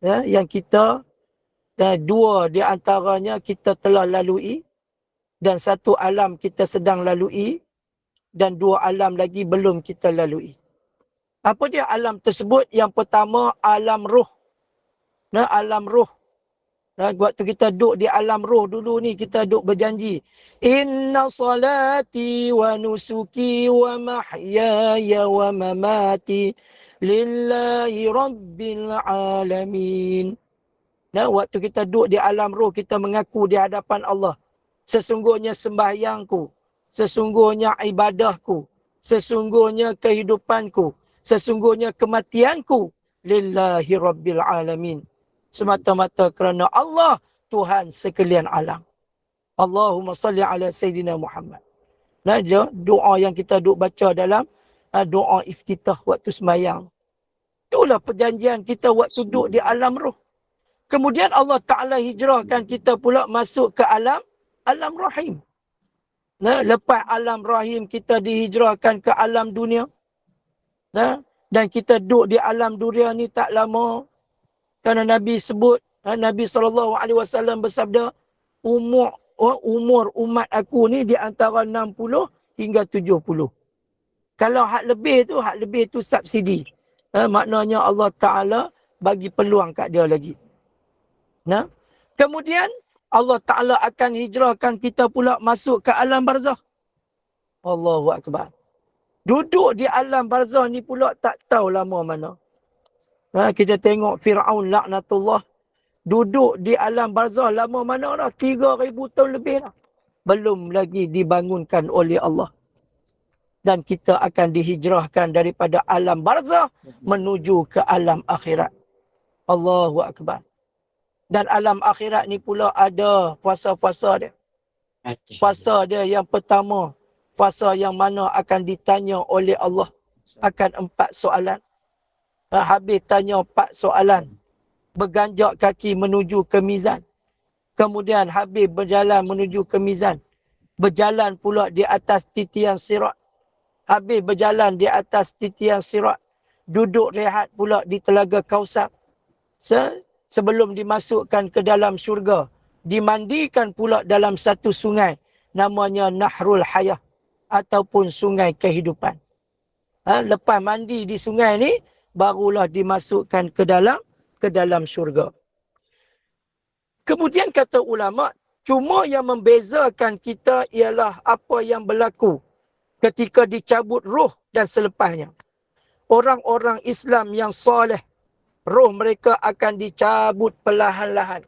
Yang kita, 2 di antaranya kita telah lalui, dan 1 alam kita sedang lalui, dan 2 alam lagi belum kita lalui. Apa dia alam tersebut? Yang pertama, alam roh. Alam roh. Waktu kita duduk di alam roh dulu ni, kita duduk berjanji. Inna salati wa nusuki wa mahyaya wa mamati lillahi rabbil alamin. Waktu kita duduk di alam roh, kita mengaku di hadapan Allah. Sesungguhnya sembahyangku, sesungguhnya ibadahku, sesungguhnya kehidupanku, sesungguhnya kematianku lillahi rabbil alamin. Semata-mata kerana Allah, Tuhan sekalian alam. Allahumma salli ala Sayyidina Muhammad. Nah, doa yang kita duk baca dalam doa iftitah waktu sembahyang. Itulah perjanjian kita waktu duduk di alam roh. Kemudian Allah Ta'ala hijrahkan kita pula masuk ke alam rahim. Nah, lepas alam rahim kita dihijrahkan ke alam dunia. Nah, dan kita duduk di alam dunia ni tak lama. Kerana Nabi sebut, Nabi SAW bersabda, umur umat aku ni di antara 60 hingga 70. Kalau hak lebih tu subsidi. Maknanya Allah Ta'ala bagi peluang kat dia lagi. Nah, kemudian Allah Ta'ala akan hijrahkan kita pula masuk ke alam barzah. Allahu Akbar. Duduk di alam barzah ni pula tak tahu lama mana. Kita tengok Fir'aun laknatullah. Duduk di alam barzah lama mana dah? 3,000 tahun lebih dah. Belum lagi dibangunkan oleh Allah. Dan kita akan dihijrahkan daripada alam barzah menuju ke alam akhirat. Allahu Akbar. Dan alam akhirat ni pula ada fasa-fasa dia. Fasa dia yang pertama, fasa yang mana akan ditanya oleh Allah akan 4 soalan. Habis tanya 4 soalan, berganjak kaki menuju ke mizan. Kemudian habis berjalan menuju ke mizan. Berjalan pula di atas titian sirat. Habis berjalan di atas titian sirat. Duduk rehat pula di telaga Kausar. Sebelum dimasukkan ke dalam syurga. Dimandikan pula dalam satu sungai. Namanya Nahrul Hayah. Ataupun sungai kehidupan. Lepas mandi di sungai ni, barulah dimasukkan ke dalam syurga. Kemudian kata ulama, cuma yang membezakan kita ialah apa yang berlaku ketika dicabut roh dan selepasnya. Orang-orang Islam yang soleh, roh mereka akan dicabut perlahan-lahan.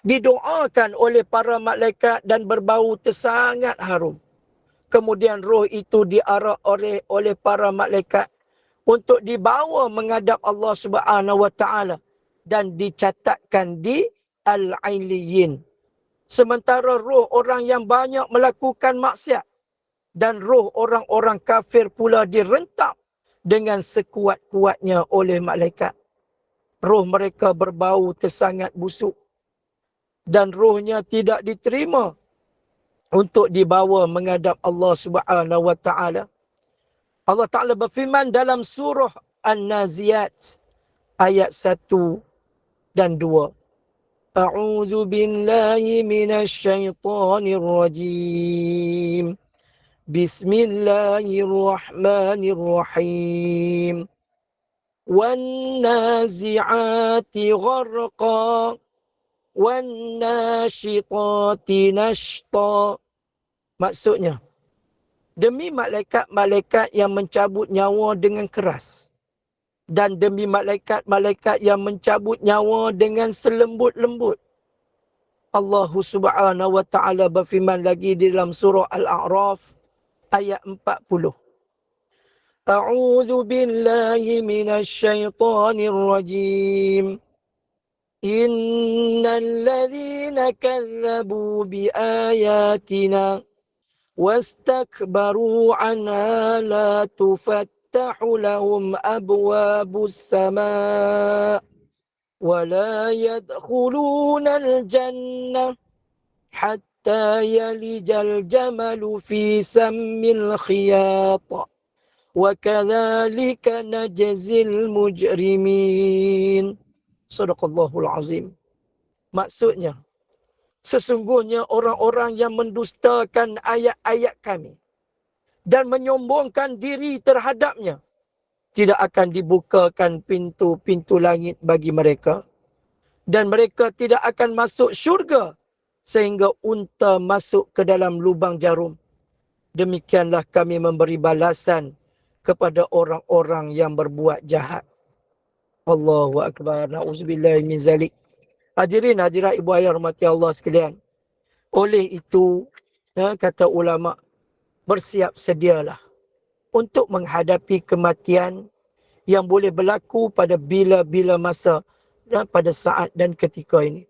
Didoakan oleh para malaikat dan berbau tersangat harum. Kemudian roh itu diarak oleh para malaikat untuk dibawa menghadap Allah Subhanahu Wa Taala dan dicatatkan di Al-Ailiyin. Sementara roh orang yang banyak melakukan maksiat dan roh orang-orang kafir pula direntak dengan sekuat-kuatnya oleh malaikat. Roh mereka berbau tersangat busuk dan rohnya tidak diterima untuk dibawa menghadap Allah Subhanahu Wa Taala. Allah Ta'ala berfirman dalam surah An-Naziyat ayat 1 dan 2. A'udzu billahi minasy syaithanir rajim. Bismillahirrahmanirrahim. Wan nazi'ati gharqa wan nasyitati nashta. Maksudnya, demi malaikat-malaikat yang mencabut nyawa dengan keras. Dan demi malaikat-malaikat yang mencabut nyawa dengan selembut-lembut. Allah Subhanahu Wa Taala berfirman lagi di dalam surah Al-A'raf ayat 40. A'udzu billahi minasy syaithanir rajim. Innal ladzina kazzabu biayatina واستكبروا عنها لا تفتح لهم أبواب السماء ولا يدخلون الجنة حتى يلج الجمل في سم الخياط وكذلك نجزي المجرمين. صدق الله العظيم. Maksudnya, sesungguhnya orang-orang yang mendustakan ayat-ayat kami dan menyombongkan diri terhadapnya, tidak akan dibukakan pintu-pintu langit bagi mereka. Dan mereka tidak akan masuk syurga sehingga unta masuk ke dalam lubang jarum. Demikianlah kami memberi balasan kepada orang-orang yang berbuat jahat. Allahu Akbar. Na'udzubillahi min zalik. Hadirin hadirat ibu ayah rahmati Allah sekalian. Oleh itu, kata ulama, bersiap sedialah untuk menghadapi kematian yang boleh berlaku pada bila-bila masa dan pada saat dan ketika ini.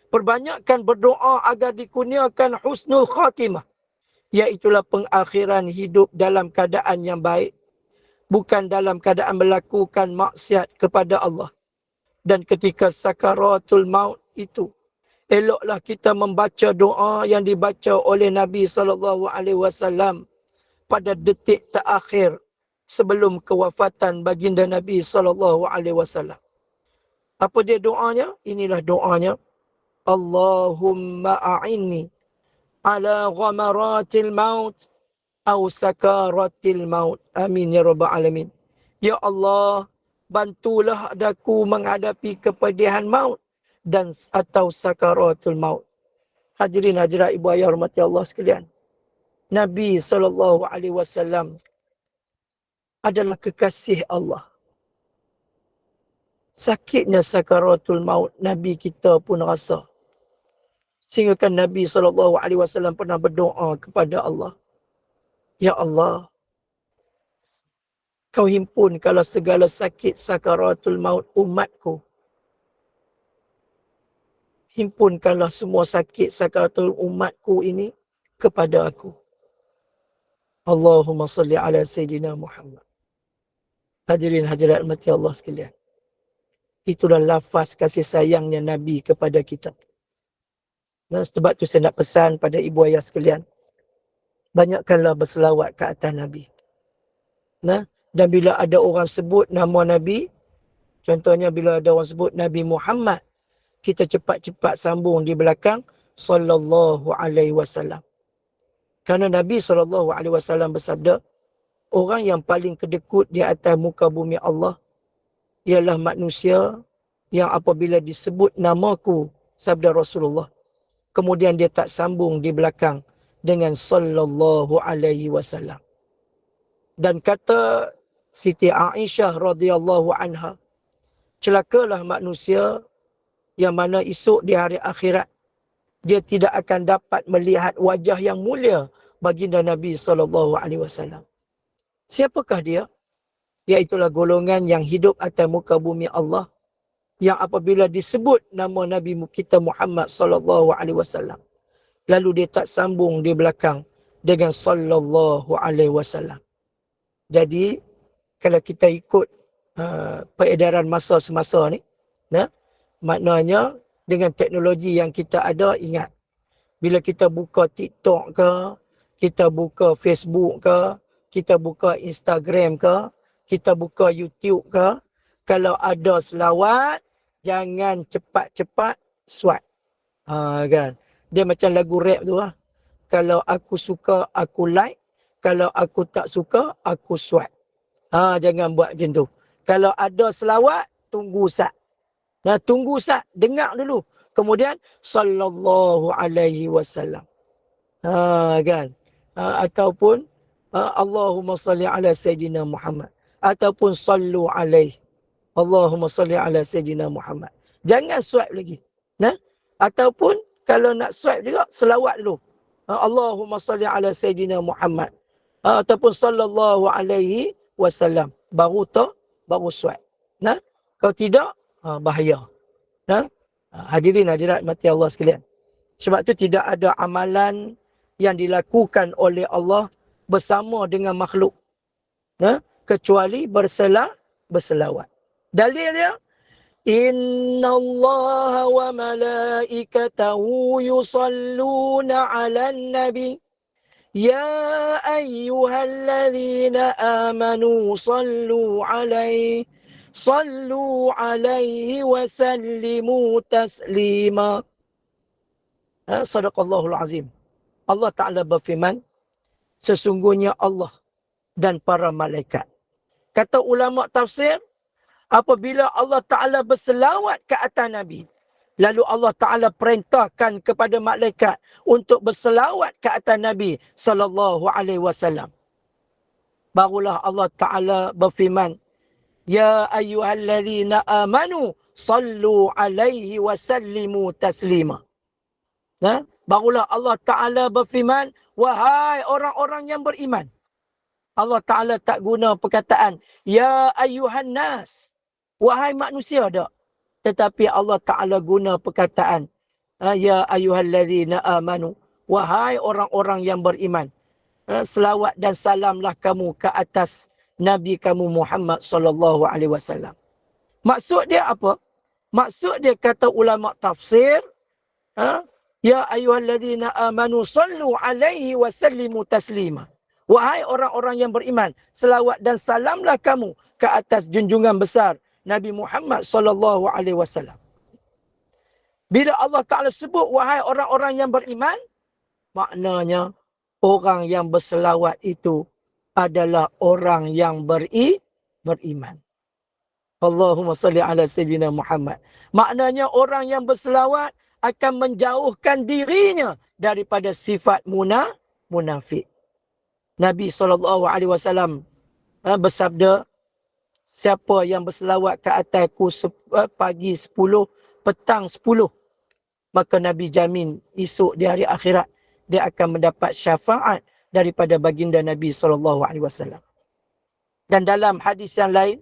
Perbanyakkan berdoa agar dikurniakan husnul khatimah. Iaitulah pengakhiran hidup dalam keadaan yang baik. Bukan dalam keadaan melakukan maksiat kepada Allah. Dan ketika sakaratul maut itu, eloklah kita membaca doa yang dibaca oleh Nabi SAW pada detik terakhir sebelum kewafatan baginda Nabi SAW. Apa dia doanya? Inilah doanya. Allahumma a'inni ala ghamaratil maut au sakaratil maut. Amin ya rabbal alamin. Ya Allah, bantulah aku menghadapi kepedihan maut dan atau sakaratul maut. Hadirin hadirat ibu ayah hormati Allah sekalian. Nabi SAW adalah kekasih Allah. Sakitnya sakaratul maut Nabi kita pun rasa. Sehingga kan Nabi SAW pernah berdoa kepada Allah. Ya Allah, kau himpunkanlah segala sakit sakaratul maut umatku. Himpunkanlah semua sakit sakaratul umatku ini kepada aku. Allahumma salli ala Sayyidina Muhammad. Hadirin hadirat mati Allah sekalian. Itulah lafaz kasih sayangnya Nabi kepada kita. Dan sebab tu saya nak pesan pada ibu ayah sekalian. Banyakkanlah berselawat ke atas Nabi. Nah, dan bila ada orang sebut nama Nabi, contohnya bila ada orang sebut Nabi Muhammad, kita cepat-cepat sambung di belakang sallallahu alaihi wasallam. Kerana Nabi sallallahu alaihi wasallam bersabda, orang yang paling kedekut di atas muka bumi Allah ialah manusia yang apabila disebut namaku, sabda Rasulullah, kemudian dia tak sambung di belakang dengan sallallahu alaihi wasallam. Dan kata Siti Aisyah radhiyallahu anha, celakalah manusia yang mana esok di hari akhirat dia tidak akan dapat melihat wajah yang mulia baginda Nabi sallallahu alaihi wasallam. Siapakah dia? Iaitulah golongan yang hidup atas muka bumi Allah yang apabila disebut nama Nabi kita Muhammad sallallahu alaihi wasallam, lalu dia tak sambung di belakang dengan sallallahu alaihi wasallam. Jadi kalau kita ikut peredaran masa semasa ni, nah, maknanya dengan teknologi yang kita ada, ingat, bila kita buka TikTok ke, kita buka Facebook ke, kita buka Instagram ke, kita buka YouTube ke, kalau ada selawat, jangan cepat-cepat swipe. Kan? Dia macam lagu rap tu lah. Kalau aku suka, aku like. Kalau aku tak suka, aku swipe. Jangan buat macam tu. Kalau ada selawat, tunggu sat. Nah, tunggu sat, dengar dulu. Kemudian, sallallahu alaihi wasallam. Kan? Ataupun, Allahumma salli ala Sayyidina Muhammad. Ataupun sallu alaihi. Allahumma salli ala Sayyidina Muhammad. Jangan swipe lagi. Nah? Ataupun, kalau nak swipe juga, selawat dulu. Allahumma salli ala Sayyidina Muhammad. Ataupun sallallahu alaihi wasallam. Baru swipe. Nah? Kalau tidak, bahaya. Nah? Hadirin hadirat mati Allah sekalian. Sebab tu tidak ada amalan yang dilakukan oleh Allah bersama dengan makhluk. Nah? Kecuali berselawat. Dalilnya, Inna Allah wa malaikatahu yusalluna ala nabi. Ya ayyuhalladzina amanu sallu alaihi wa sallimu taslima. Sadaqallahul azim. Allah Ta'ala berfirman, sesungguhnya Allah dan para malaikat. Kata ulama tafsir, apabila Allah Ta'ala berselawat ke atas Nabi, lalu Allah Ta'ala perintahkan kepada malaikat untuk berselawat ke atas Nabi sallallahu alaihi wasallam. Barulah Allah Ta'ala berfirman, Ya ayyuhalladzina amanu sallu alaihi wa sallimu taslima. Nah, barulah Allah Ta'ala berfirman, wahai orang-orang yang beriman. Allah Ta'ala tak guna perkataan, Ya ayyuhan nas. Wahai manusia tak. Tetapi Allah Ta'ala guna perkataan, Ya ayyuhalladzina amanu. Wahai orang-orang yang beriman. Selawat dan salamlah kamu ke atas Nabi kamu Muhammad sallallahu alaihi wasallam. Maksud dia apa? Maksud dia kata ulama tafsir, ya ayyuhalladzina amanu sallu alaihi wa sallimu taslima. Wahai orang-orang yang beriman, selawat dan salamlah kamu ke atas junjungan besar Nabi Muhammad sallallahu alaihi wasallam. Bila Allah Taala sebut wahai orang-orang yang beriman, maknanya orang yang berselawat itu adalah orang yang beriman. Allahumma salli ala Sayyidina Muhammad. Maknanya orang yang berselawat akan menjauhkan dirinya daripada sifat munafik. Nabi SAW bersabda, siapa yang berselawat ke atasku pagi 10, petang 10, maka Nabi jamin esok di hari akhirat dia akan mendapat syafaat daripada baginda Nabi SAW. Dan dalam hadis yang lain,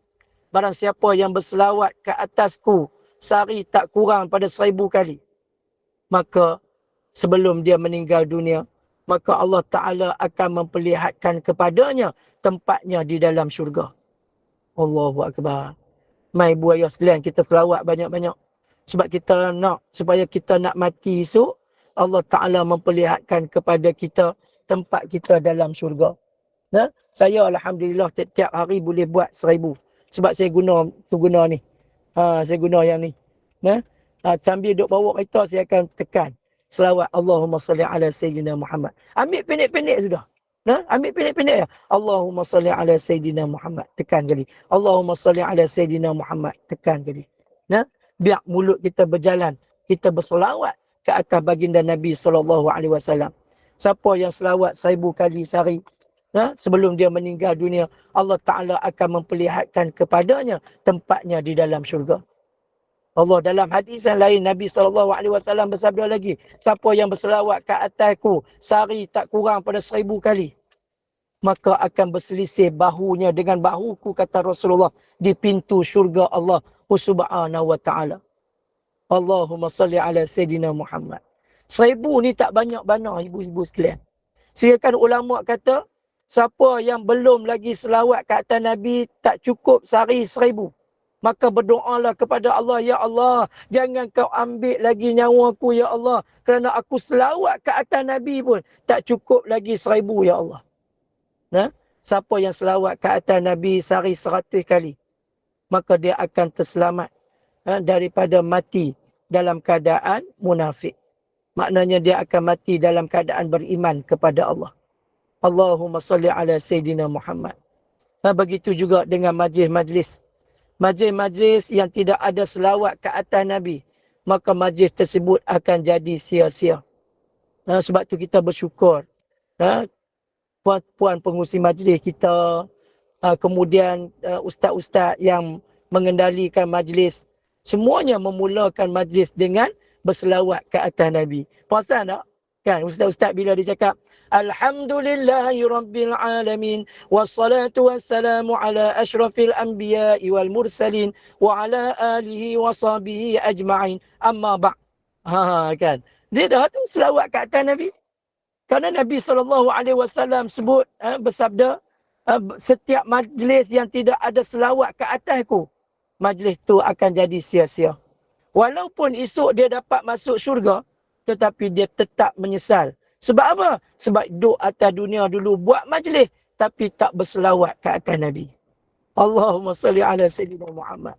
barang siapa yang berselawat ke atasku sehari tak kurang pada 1000 kali, maka sebelum dia meninggal dunia, maka Allah Ta'ala akan memperlihatkan kepadanya tempatnya di dalam syurga. Allahu Akbar. Mai buaya sekalian, kita selawat banyak-banyak. Sebab kita nak, supaya kita nak mati esok, Allah Ta'ala memperlihatkan kepada kita tempat kita dalam syurga. Saya Alhamdulillah tiap hari boleh buat 1000. Sebab saya guna ni. Saya guna yang ni. Sambil duduk bawa kereta, saya akan tekan selawat Allahumma salli ala Sayyidina Muhammad. Ambil pendek-pendek sudah. Ambil pendek-pendek ya. Allahumma salli ala Sayyidina Muhammad. Tekan kali. Allahumma salli ala Sayyidina Muhammad. Tekan kali. Biar mulut kita berjalan. Kita berselawat ke atas baginda Nabi SAW. Siapa yang selawat 1000 kali sehari, sebelum dia meninggal dunia, Allah Ta'ala akan memperlihatkan kepadanya tempatnya di dalam syurga. Allah dalam hadis yang lain, Nabi SAW bersabda lagi, siapa yang berselawat ke atasku sehari tak kurang pada 1000 kali, maka akan berselisih bahunya dengan bahuku, kata Rasulullah, di pintu syurga Allah Subhanahu wa ta'ala. Allahumma salli ala Sayyidina Muhammad. 1000 ni tak banyak bana, ibu-ibu sekalian. Silakan ulama kata, siapa yang belum lagi selawat ke atas Nabi tak cukup sehari 1000. Maka berdoalah kepada Allah, ya Allah, jangan kau ambil lagi nyawaku, ya Allah. Kerana aku selawat ke atas Nabi pun tak cukup lagi 1000, ya Allah. Siapa yang selawat ke atas Nabi sehari 100 kali, maka dia akan terselamat daripada mati dalam keadaan munafik. Maknanya dia akan mati dalam keadaan beriman kepada Allah. Allahumma salli ala Sayyidina Muhammad. Begitu juga dengan majlis-majlis. Majlis-majlis yang tidak ada selawat ke atas Nabi, maka majlis tersebut akan jadi sia-sia. Sebab tu kita bersyukur. Puan-puan pengurusi majlis kita, kemudian ustaz-ustaz yang mengendalikan majlis, semuanya memulakan majlis dengan berselawat ke atas Nabi. Perasan tak? Kan ustaz-ustaz bila dia cakap Alhamdulillahi Rabbil Alamin wassalatu wassalamu ala ashrafil anbiya'i wal mursalin wa ala alihi wa sahbihi ajma'in amma ba'. Kan. Dia dah tu selawat ke atas Nabi. Kerana Nabi SAW sebut, bersabda, setiap majlis yang tidak ada selawat ke atasku, majlis tu akan jadi sia-sia. Walaupun esok dia dapat masuk syurga, tetapi dia tetap menyesal. Sebab apa? Sebab duduk atas dunia dulu buat majlis, tapi tak berselawat ke atas Nabi. Allahumma salli ala Sayyidina Muhammad.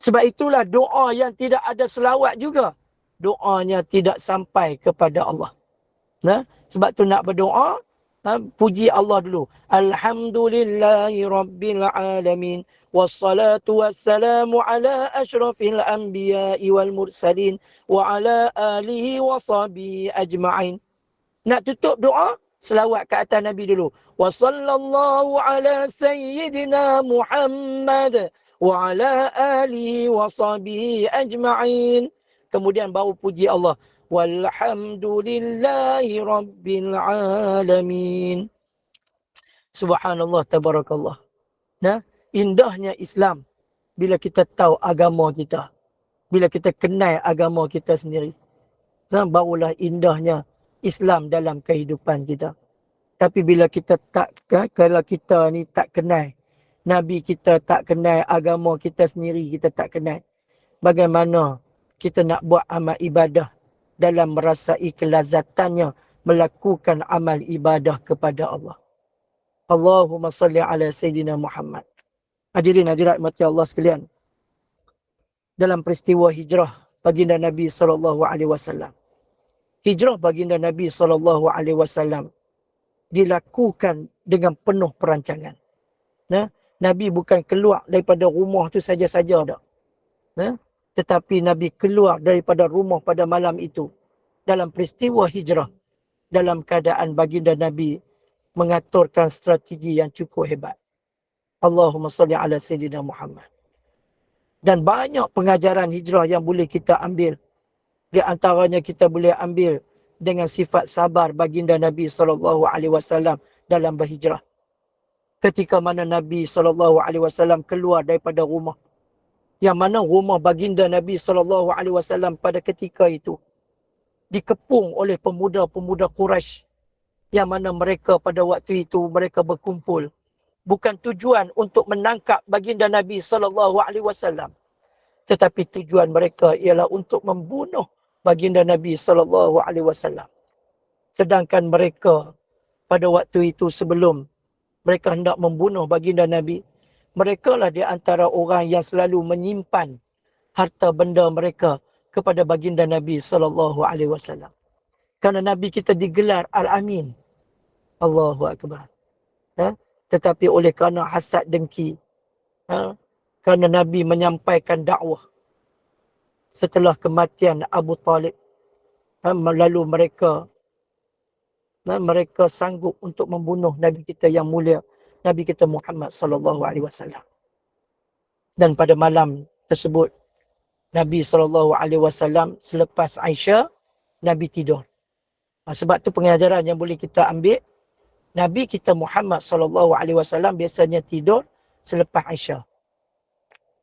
Sebab itulah doa yang tidak ada selawat juga, doanya tidak sampai kepada Allah. Sebab tu nak berdoa, puji Allah dulu. Alhamdulillahi Rabbil Alamin. Wassalatu wassalamu ala ashrafil anbiya'i wal mursalin. Wa ala alihi wa sahbihi ajma'in. Nak tutup doa, selawat ke atas Nabi dulu. Wa sallallahu ala Sayyidina Muhammad. Wa ala alihi wa sahbihi ajma'in. Kemudian baru puji Allah. Walhamdulillahi Rabbil Alamin. Subhanallah, tabarakallah. Indahnya Islam bila kita tahu agama kita. Bila kita kenal agama kita sendiri. barulah indahnya Islam dalam kehidupan kita. Tapi bila kita kalau kita ni tak kenal Nabi kita, tak kenal agama kita sendiri, kita tak kenal, bagaimana kita nak buat amal ibadah dalam merasai kelazatannya melakukan amal ibadah kepada Allah. Allahumma salli ala Sayyidina Muhammad. Hadirin hadirat mati Allah sekalian. Dalam peristiwa hijrah baginda Nabi SAW. Hijrah baginda Nabi SAW dilakukan dengan penuh perancangan. Nabi bukan keluar daripada rumah tu saja-saja dah. Tetapi Nabi keluar daripada rumah pada malam itu dalam peristiwa hijrah dalam keadaan baginda Nabi mengaturkan strategi yang cukup hebat. Allahumma salli ala Sayyidina Muhammad. Dan banyak pengajaran hijrah yang boleh kita ambil. Di antaranya kita boleh ambil dengan sifat sabar baginda Nabi SAW dalam berhijrah. Ketika mana Nabi SAW keluar daripada rumah, yang mana rumah baginda Nabi SAW pada ketika itu dikepung oleh pemuda-pemuda Quraisy, yang mana mereka pada waktu itu mereka berkumpul bukan tujuan untuk menangkap baginda Nabi SAW, tetapi tujuan mereka ialah untuk membunuh baginda Nabi SAW. Sedangkan mereka pada waktu itu sebelum mereka hendak membunuh baginda Nabi, mereka lah di antara orang yang selalu menyimpan harta benda mereka kepada baginda Nabi SAW. Kerana Nabi kita digelar Al-Amin. Allahu Akbar. Tetapi oleh kerana hasad dengki, kerana Nabi menyampaikan dakwah setelah kematian Abu Talib, lalu mereka sanggup untuk membunuh Nabi kita yang mulia, Nabi kita Muhammad SAW. Dan pada malam tersebut, Nabi SAW selepas Aisyah, Nabi tidur. Sebab tu pengajaran yang boleh kita ambil, Nabi kita Muhammad SAW biasanya tidur selepas Aisyah.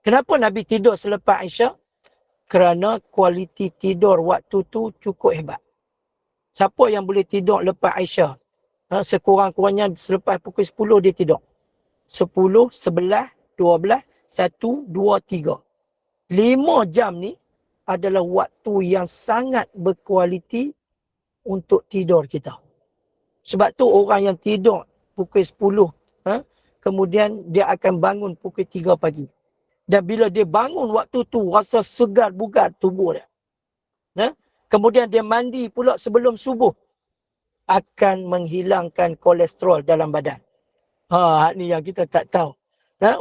Kenapa Nabi tidur selepas Aisyah? Kerana kualiti tidur waktu tu cukup hebat. Siapa yang boleh tidur lepas Aisyah? Sekurang-kurangnya selepas pukul 10 dia tidur. 10, 11, 12, 1, 2, 3. 5 jam ni adalah waktu yang sangat berkualiti untuk tidur kita. Sebab tu orang yang tidur pukul 10, kemudian dia akan bangun pukul 3 pagi. Dan bila dia bangun waktu tu, rasa segar bugar tubuh dia. Kemudian dia mandi pula sebelum subuh, akan menghilangkan kolesterol dalam badan. Ni yang kita tak tahu.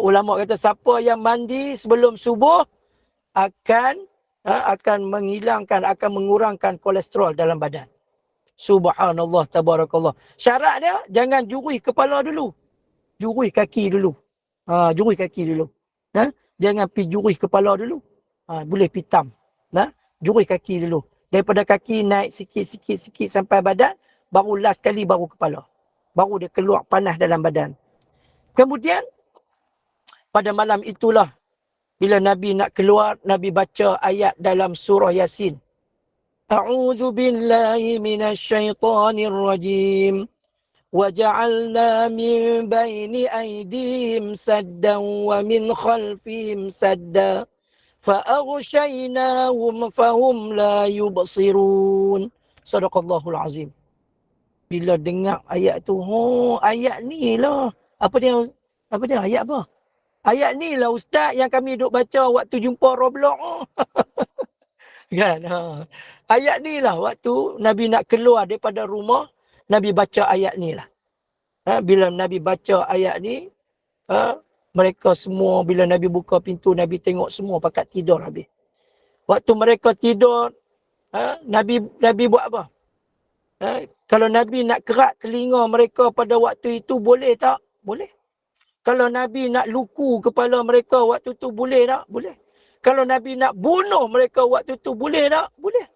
Ulama kata siapa yang mandi sebelum subuh akan menghilangkan, akan mengurangkan kolesterol dalam badan. Subhanallah, tabarakallah. Syarat dia, jangan jurui kepala dulu. Jurui kaki dulu. Jurui kaki dulu. Jangan pergi jurui kepala dulu. Boleh pitam. Jurui kaki dulu. Daripada kaki naik sikit-sikit sampai badan, baru last kali baru kepala. Baru dia keluar panas dalam badan. Kemudian, pada malam itulah, bila Nabi nak keluar, Nabi baca ayat dalam surah Yasin. A'udzu billahi minasyaitonir rajim. وَجَعَلْنَا مِنْ بَيْنِ أَيْدِيهِمْ سَدًّا وَمِنْ خَلْفِهِمْ سَدًّا فَأَغْشَيْنَاهُمْ فَهُمْ لَا يُبْصِرُونَ. Sadaqallahul Azim. Bila dengar ayat tu, ayat ni lah. Apa dia ayat apa? Ayat ni lah ustaz yang kami duk baca waktu jumpa Roblox. Kan? Ayat ni lah waktu Nabi nak keluar daripada rumah, Nabi baca ayat ni lah. Bila Nabi baca ayat ni, mereka semua, bila Nabi buka pintu, Nabi tengok semua pakat tidur habis. Waktu mereka tidur, Nabi buat apa? Kalau Nabi nak kerak telinga mereka pada waktu itu, boleh tak? Boleh. Kalau Nabi nak luku kepala mereka waktu itu, boleh tak? Boleh. Kalau Nabi nak bunuh mereka waktu itu, boleh tak? Boleh.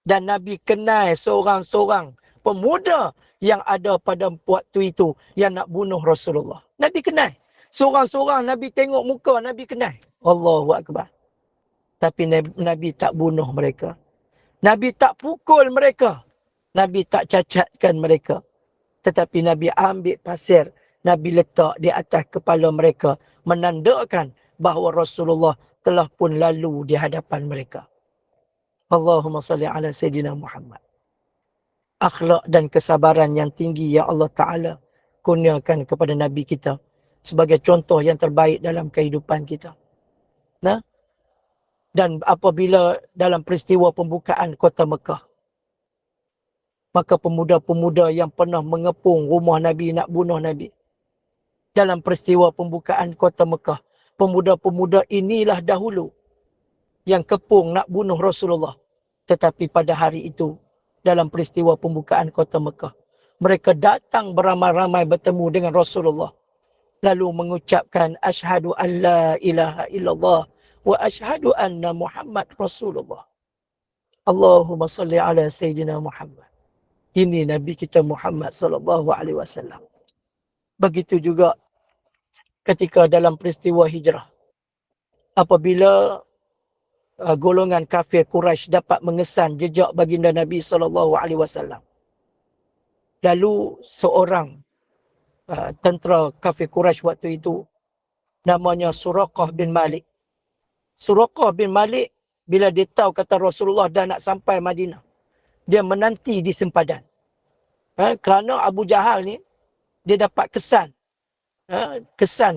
Dan Nabi kenal seorang-seorang pemuda yang ada pada waktu itu yang nak bunuh Rasulullah. Nabi kenal. Seorang-seorang Nabi tengok muka, Nabi kenal. Allahu Akbar. Tapi Nabi tak bunuh mereka. Nabi tak pukul mereka. Nabi tak cacatkan mereka. Tetapi Nabi ambil pasir, Nabi letak di atas kepala mereka, menandakan bahawa Rasulullah telah pun lalu di hadapan mereka. Allahumma salli ala Sayyidina Muhammad. Akhlak dan kesabaran yang tinggi yang Allah Ta'ala kurniakan kepada Nabi kita sebagai contoh yang terbaik dalam kehidupan kita. Nah, dan apabila dalam peristiwa pembukaan kota Mekah, maka pemuda-pemuda yang pernah mengepung rumah Nabi nak bunuh Nabi, dalam peristiwa pembukaan kota Mekah, pemuda-pemuda inilah dahulu yang kepung nak bunuh Rasulullah. Tetapi pada hari itu, dalam peristiwa pembukaan kota Mekah, mereka datang beramai-ramai bertemu dengan Rasulullah, lalu mengucapkan asyhadu an la ilaha illallah wa asyhadu anna Muhammad Rasulullah. Allahumma salli ala Sayyidina Muhammad. Ini Nabi kita Muhammad sallallahu alaihi wasallam. Begitu juga ketika dalam peristiwa hijrah, apabila golongan kafir Quraisy dapat mengesan jejak baginda Nabi sallallahu alaihi wasallam, lalu seorang tentera kafir Quraisy waktu itu namanya Suraqah bin Malik. Suraqah bin Malik bila dia tahu kata Rasulullah dah nak sampai Madinah, dia menanti di sempadan. Kerana Abu Jahal ni, dia dapat kesan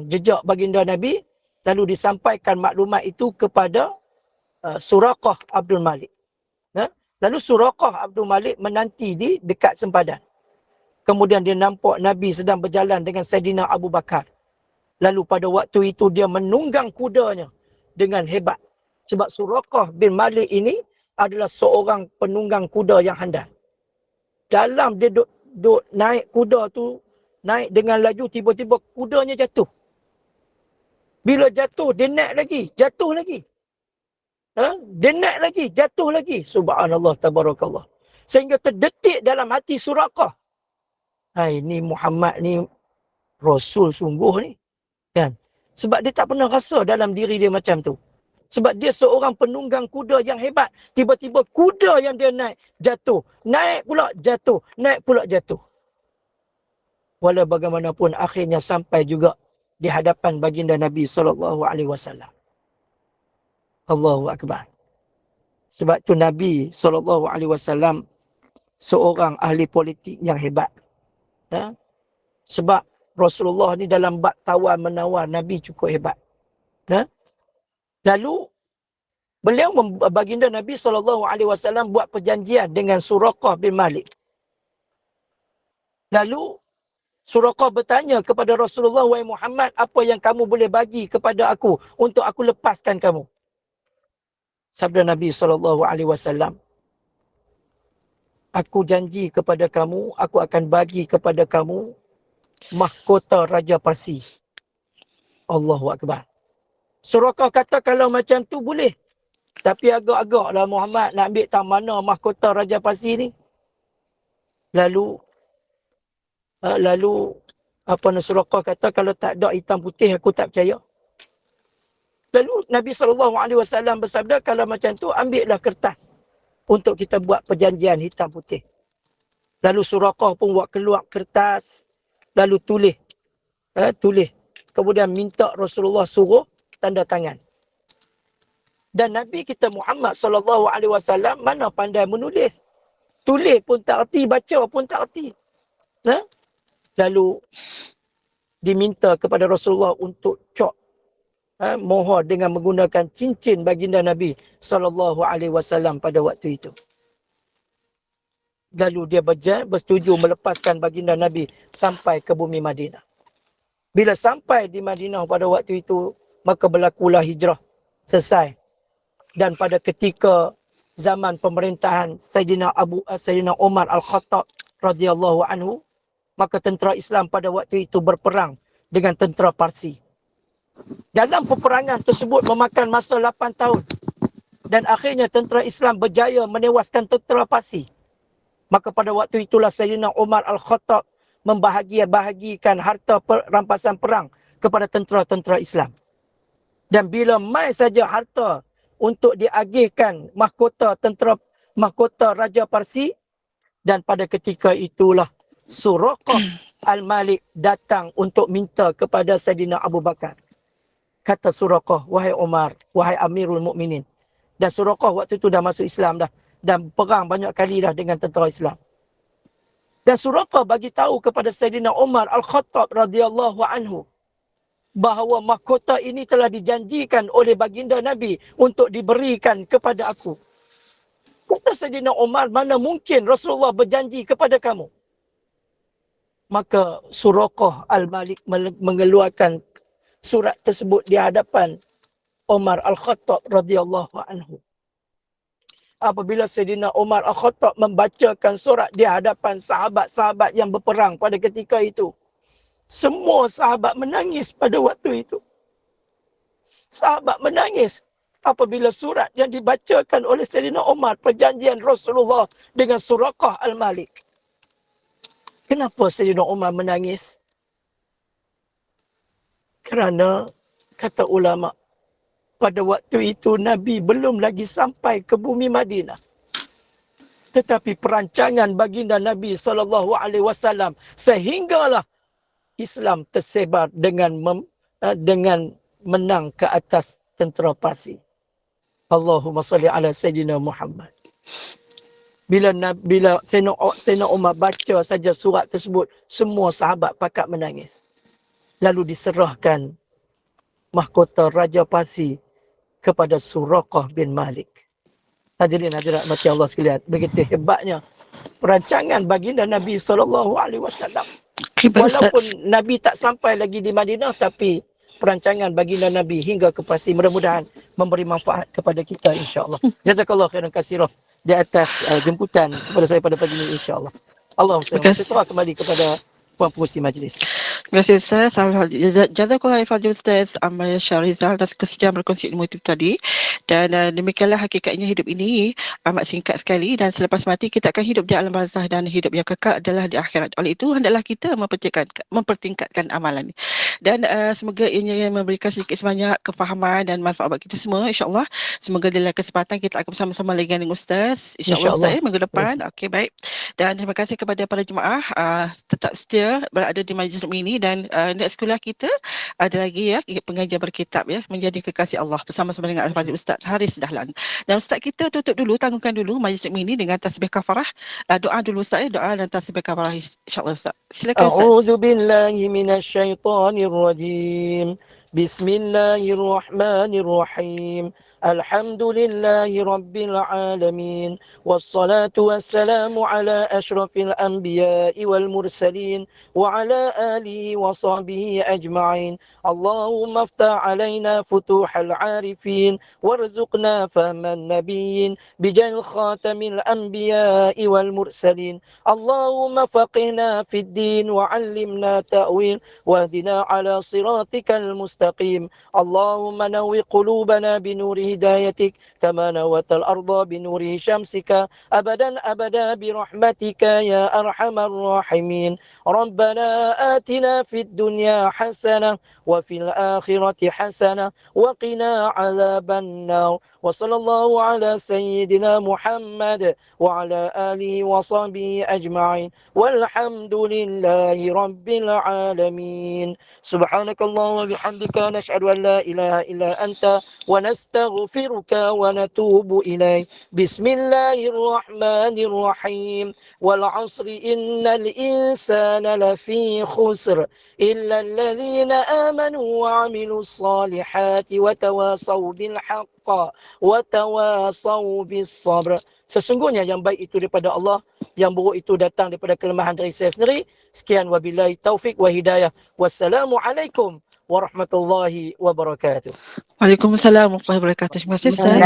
jejak baginda Nabi, lalu disampaikan maklumat itu kepada Suraqah Abdul Malik. Lalu Suraqah Abdul Malik menanti di dekat sempadan. Kemudian dia nampak Nabi sedang berjalan dengan Saidina Abu Bakar. Lalu pada waktu itu dia menunggang kudanya dengan hebat. Sebab Suraqah bin Malik ini adalah seorang penunggang kuda yang handal. Dalam dia duk naik kuda tu, naik dengan laju, tiba-tiba kudanya jatuh. Bila jatuh, dia naik lagi, jatuh lagi. Dia naik lagi, jatuh lagi. Subhanallah, tabarakallah. Sehingga terdetik dalam hati Suraqah, hai, ni Muhammad ni Rasul sungguh ni. Kan? Sebab dia tak pernah rasa dalam diri dia macam tu. Sebab dia seorang penunggang kuda yang hebat. Tiba-tiba kuda yang dia naik jatuh. Naik pula jatuh. Naik pula jatuh. Walau bagaimanapun akhirnya sampai juga di hadapan baginda Nabi SAW. Allahu Akbar. Sebab tu Nabi SAW seorang ahli politik yang hebat. Sebab Rasulullah ni dalam bab tawar menawar Nabi cukup hebat. Lalu beliau baginda Nabi SAW buat perjanjian dengan Suraqah bin Malik. Lalu Suraqah bertanya kepada Rasulullah, wahai Muhammad, apa yang kamu boleh bagi kepada aku untuk aku lepaskan kamu? Sabda Nabi SAW, aku janji kepada kamu, aku akan bagi kepada kamu mahkota Raja Parsi. Allahu Akbar. Suraqah kata kalau macam tu boleh. Tapi agak-agaklah Muhammad nak ambil tak mana mahkota Raja Parsi ni. Lalu Suraqah kata kalau tak ada hitam putih aku tak percaya. Lalu Nabi SAW bersabda kalau macam tu ambillah kertas untuk kita buat perjanjian hitam putih. Lalu Suraqah pun buat keluar kertas, lalu tulis. Kemudian minta Rasulullah suruh tanda tangan. Dan Nabi kita Muhammad SAW mana pandai menulis. Tulis pun tak erti, baca pun tak erti. Lalu diminta kepada Rasulullah untuk cok mohon dengan menggunakan cincin baginda Nabi SAW pada waktu itu. Lalu dia bersetuju melepaskan baginda Nabi sampai ke bumi Madinah. Bila sampai di Madinah pada waktu itu, maka berlakulah hijrah selesai. Dan pada ketika zaman pemerintahan Sayyidina Umar Al-Khattab radhiyallahu anhu, maka tentera Islam pada waktu itu berperang dengan tentera Parsi. Dalam peperangan tersebut memakan masa 8 tahun. Dan akhirnya tentera Islam berjaya menewaskan tentera Parsi. Maka pada waktu itulah Sayyidina Umar Al-Khattab membahagikan harta rampasan perang kepada tentera-tentera Islam. Dan bila mai saja harta untuk diagihkan mahkota tentera mahkota Raja Parsi. Dan pada ketika itulah Suraqah Al-Malik datang untuk minta kepada Saidina Abu Bakar. Kata Suraqah, wahai Umar, wahai Amirul Mukminin. Dan Suraqah waktu itu dah masuk Islam dah. Dan perang banyak kali dah dengan tentera Islam. Dan Suraqah bagi tahu kepada Saidina Umar Al-Khattab radhiyallahu anhu bahawa mahkota ini telah dijanjikan oleh baginda Nabi untuk diberikan kepada aku. Kata Saidina Umar, mana mungkin Rasulullah berjanji kepada kamu? Maka Suraqah Al-Malik mengeluarkan surat tersebut di hadapan Umar Al-Khattab radhiyallahu anhu. Apabila Saidina Umar Al-Khattab membacakan surat di hadapan sahabat-sahabat yang berperang pada ketika itu, semua sahabat menangis pada waktu itu. Sahabat menangis apabila surat yang dibacakan oleh Saidina Umar, perjanjian Rasulullah dengan Suraqah Al-Malik. Kenapa Saidina Umar menangis? Kerana, kata ulama, pada waktu itu Nabi belum lagi sampai ke bumi Madinah. Tetapi perancangan baginda Nabi SAW sehinggalah Islam tersebar dengan menang ke atas tentera Parsi. Allahumma salli ala Sayyidina Muhammad. Bila Sayyidina Umar baca saja surat tersebut, semua sahabat pakat menangis. Lalu diserahkan mahkota Raja Parsi kepada Suraqah bin Malik. Hadirin hadirat mati Allah sekalian, begitu hebatnya perancangan baginda Nabi SAW. Walaupun Nabi tak sampai lagi di Madinah, tapi perancangan baginda Nabi hingga ke Parsi mudah-mudahan memberi manfaat kepada kita insya-Allah. Jazakallahu khairan katsirah di atas jemputan kepada saya pada pagi ini insya-Allah. Allahumma salli kembali kepada Puan Pengerusi Majlis. Terima kasih Ustaz. Jazakallah khairan Ustaz Amal Syarizal atas kesediaan berkongsi ilmu itu tadi. Dan demikianlah hakikatnya hidup ini amat singkat sekali, dan selepas mati kita akan hidup di alam barzah dan hidup yang kekal adalah di akhirat. Oleh itu hendaklah kita mempertingkatkan amalan. Dan semoga ianya memberikan sedikit sebanyak kefahaman dan manfaat bagi kita semua insya-Allah. Semoga dalam kesempatan kita akan bersama-sama lagi dengan Ustaz insya-Allah Ustaz minggu depan. Okey, baik. Dan terima kasih kepada para jemaah tetap setia berada di majlis ini, dan next kuliah kita ada lagi ya pengajian berkitab ya menjadi kekasih Allah bersama-sama dengan Al-Fadhil Ustaz Haris Dahlan. Dan Ustaz kita tutup dulu, tangguhkan dulu majlis ini dengan tasbih kafarah. Doa dulu Ustaz, doa dan tasbih kafarah insya-Allah Ustaz. Silakan Ustaz. A'udzu billahi minasyaitonir rajim. Bismillahirrahmanirrahim. Alhamdulillahi rabbil alamin. Wassalatu wassalamu ala asyrafil anbiya'i wal mursalin wa ala alihi wa sahbihi ajma'in. Allahumma aftah alaina futuhal arifin warzuqna fahman nabiyyin bijal khatamil anbiya'i wal mursalin. Allahumma faqihna fid din wa 'allimna ta'wil wahdina ala siratikal mustaqim. Allahumma nawwi qulubana binuri hidayatik kama nawatal arda binuri syamsika abadan abada birahmatika ya arhamar rahimin. Rabbana atina fid dunya hasanah wa fil akhirati hasanah wa qina adzaban nar. Wa sallallahu ala sayyidina Muhammad wa ala alihi wa sahbihi ajma'in. Walhamdulillahi rabbil alamin. Subhanakallahumma bihamdika nashhadu an la ilaha illa anta wa nastaghfiruka wa natubu ilaik. Bismillahirrahmanirrahim. Wal 'asri innal insana lafi khusr illa alladhina amanu wa 'amilus salihati wa tawasaw bil haqq wa tawasaw bis sabr. Sesungguhnya yang baik itu daripada Allah, yang buruk itu datang daripada kelemahan dari saya sendiri. Sekian, wabillahi taufik wa hidayah. Wassalamualaikum warahmatullahi wabarakatuh. Waalaikumsalam warahmatullahi wabarakatuh. Terima kasih Ustaz.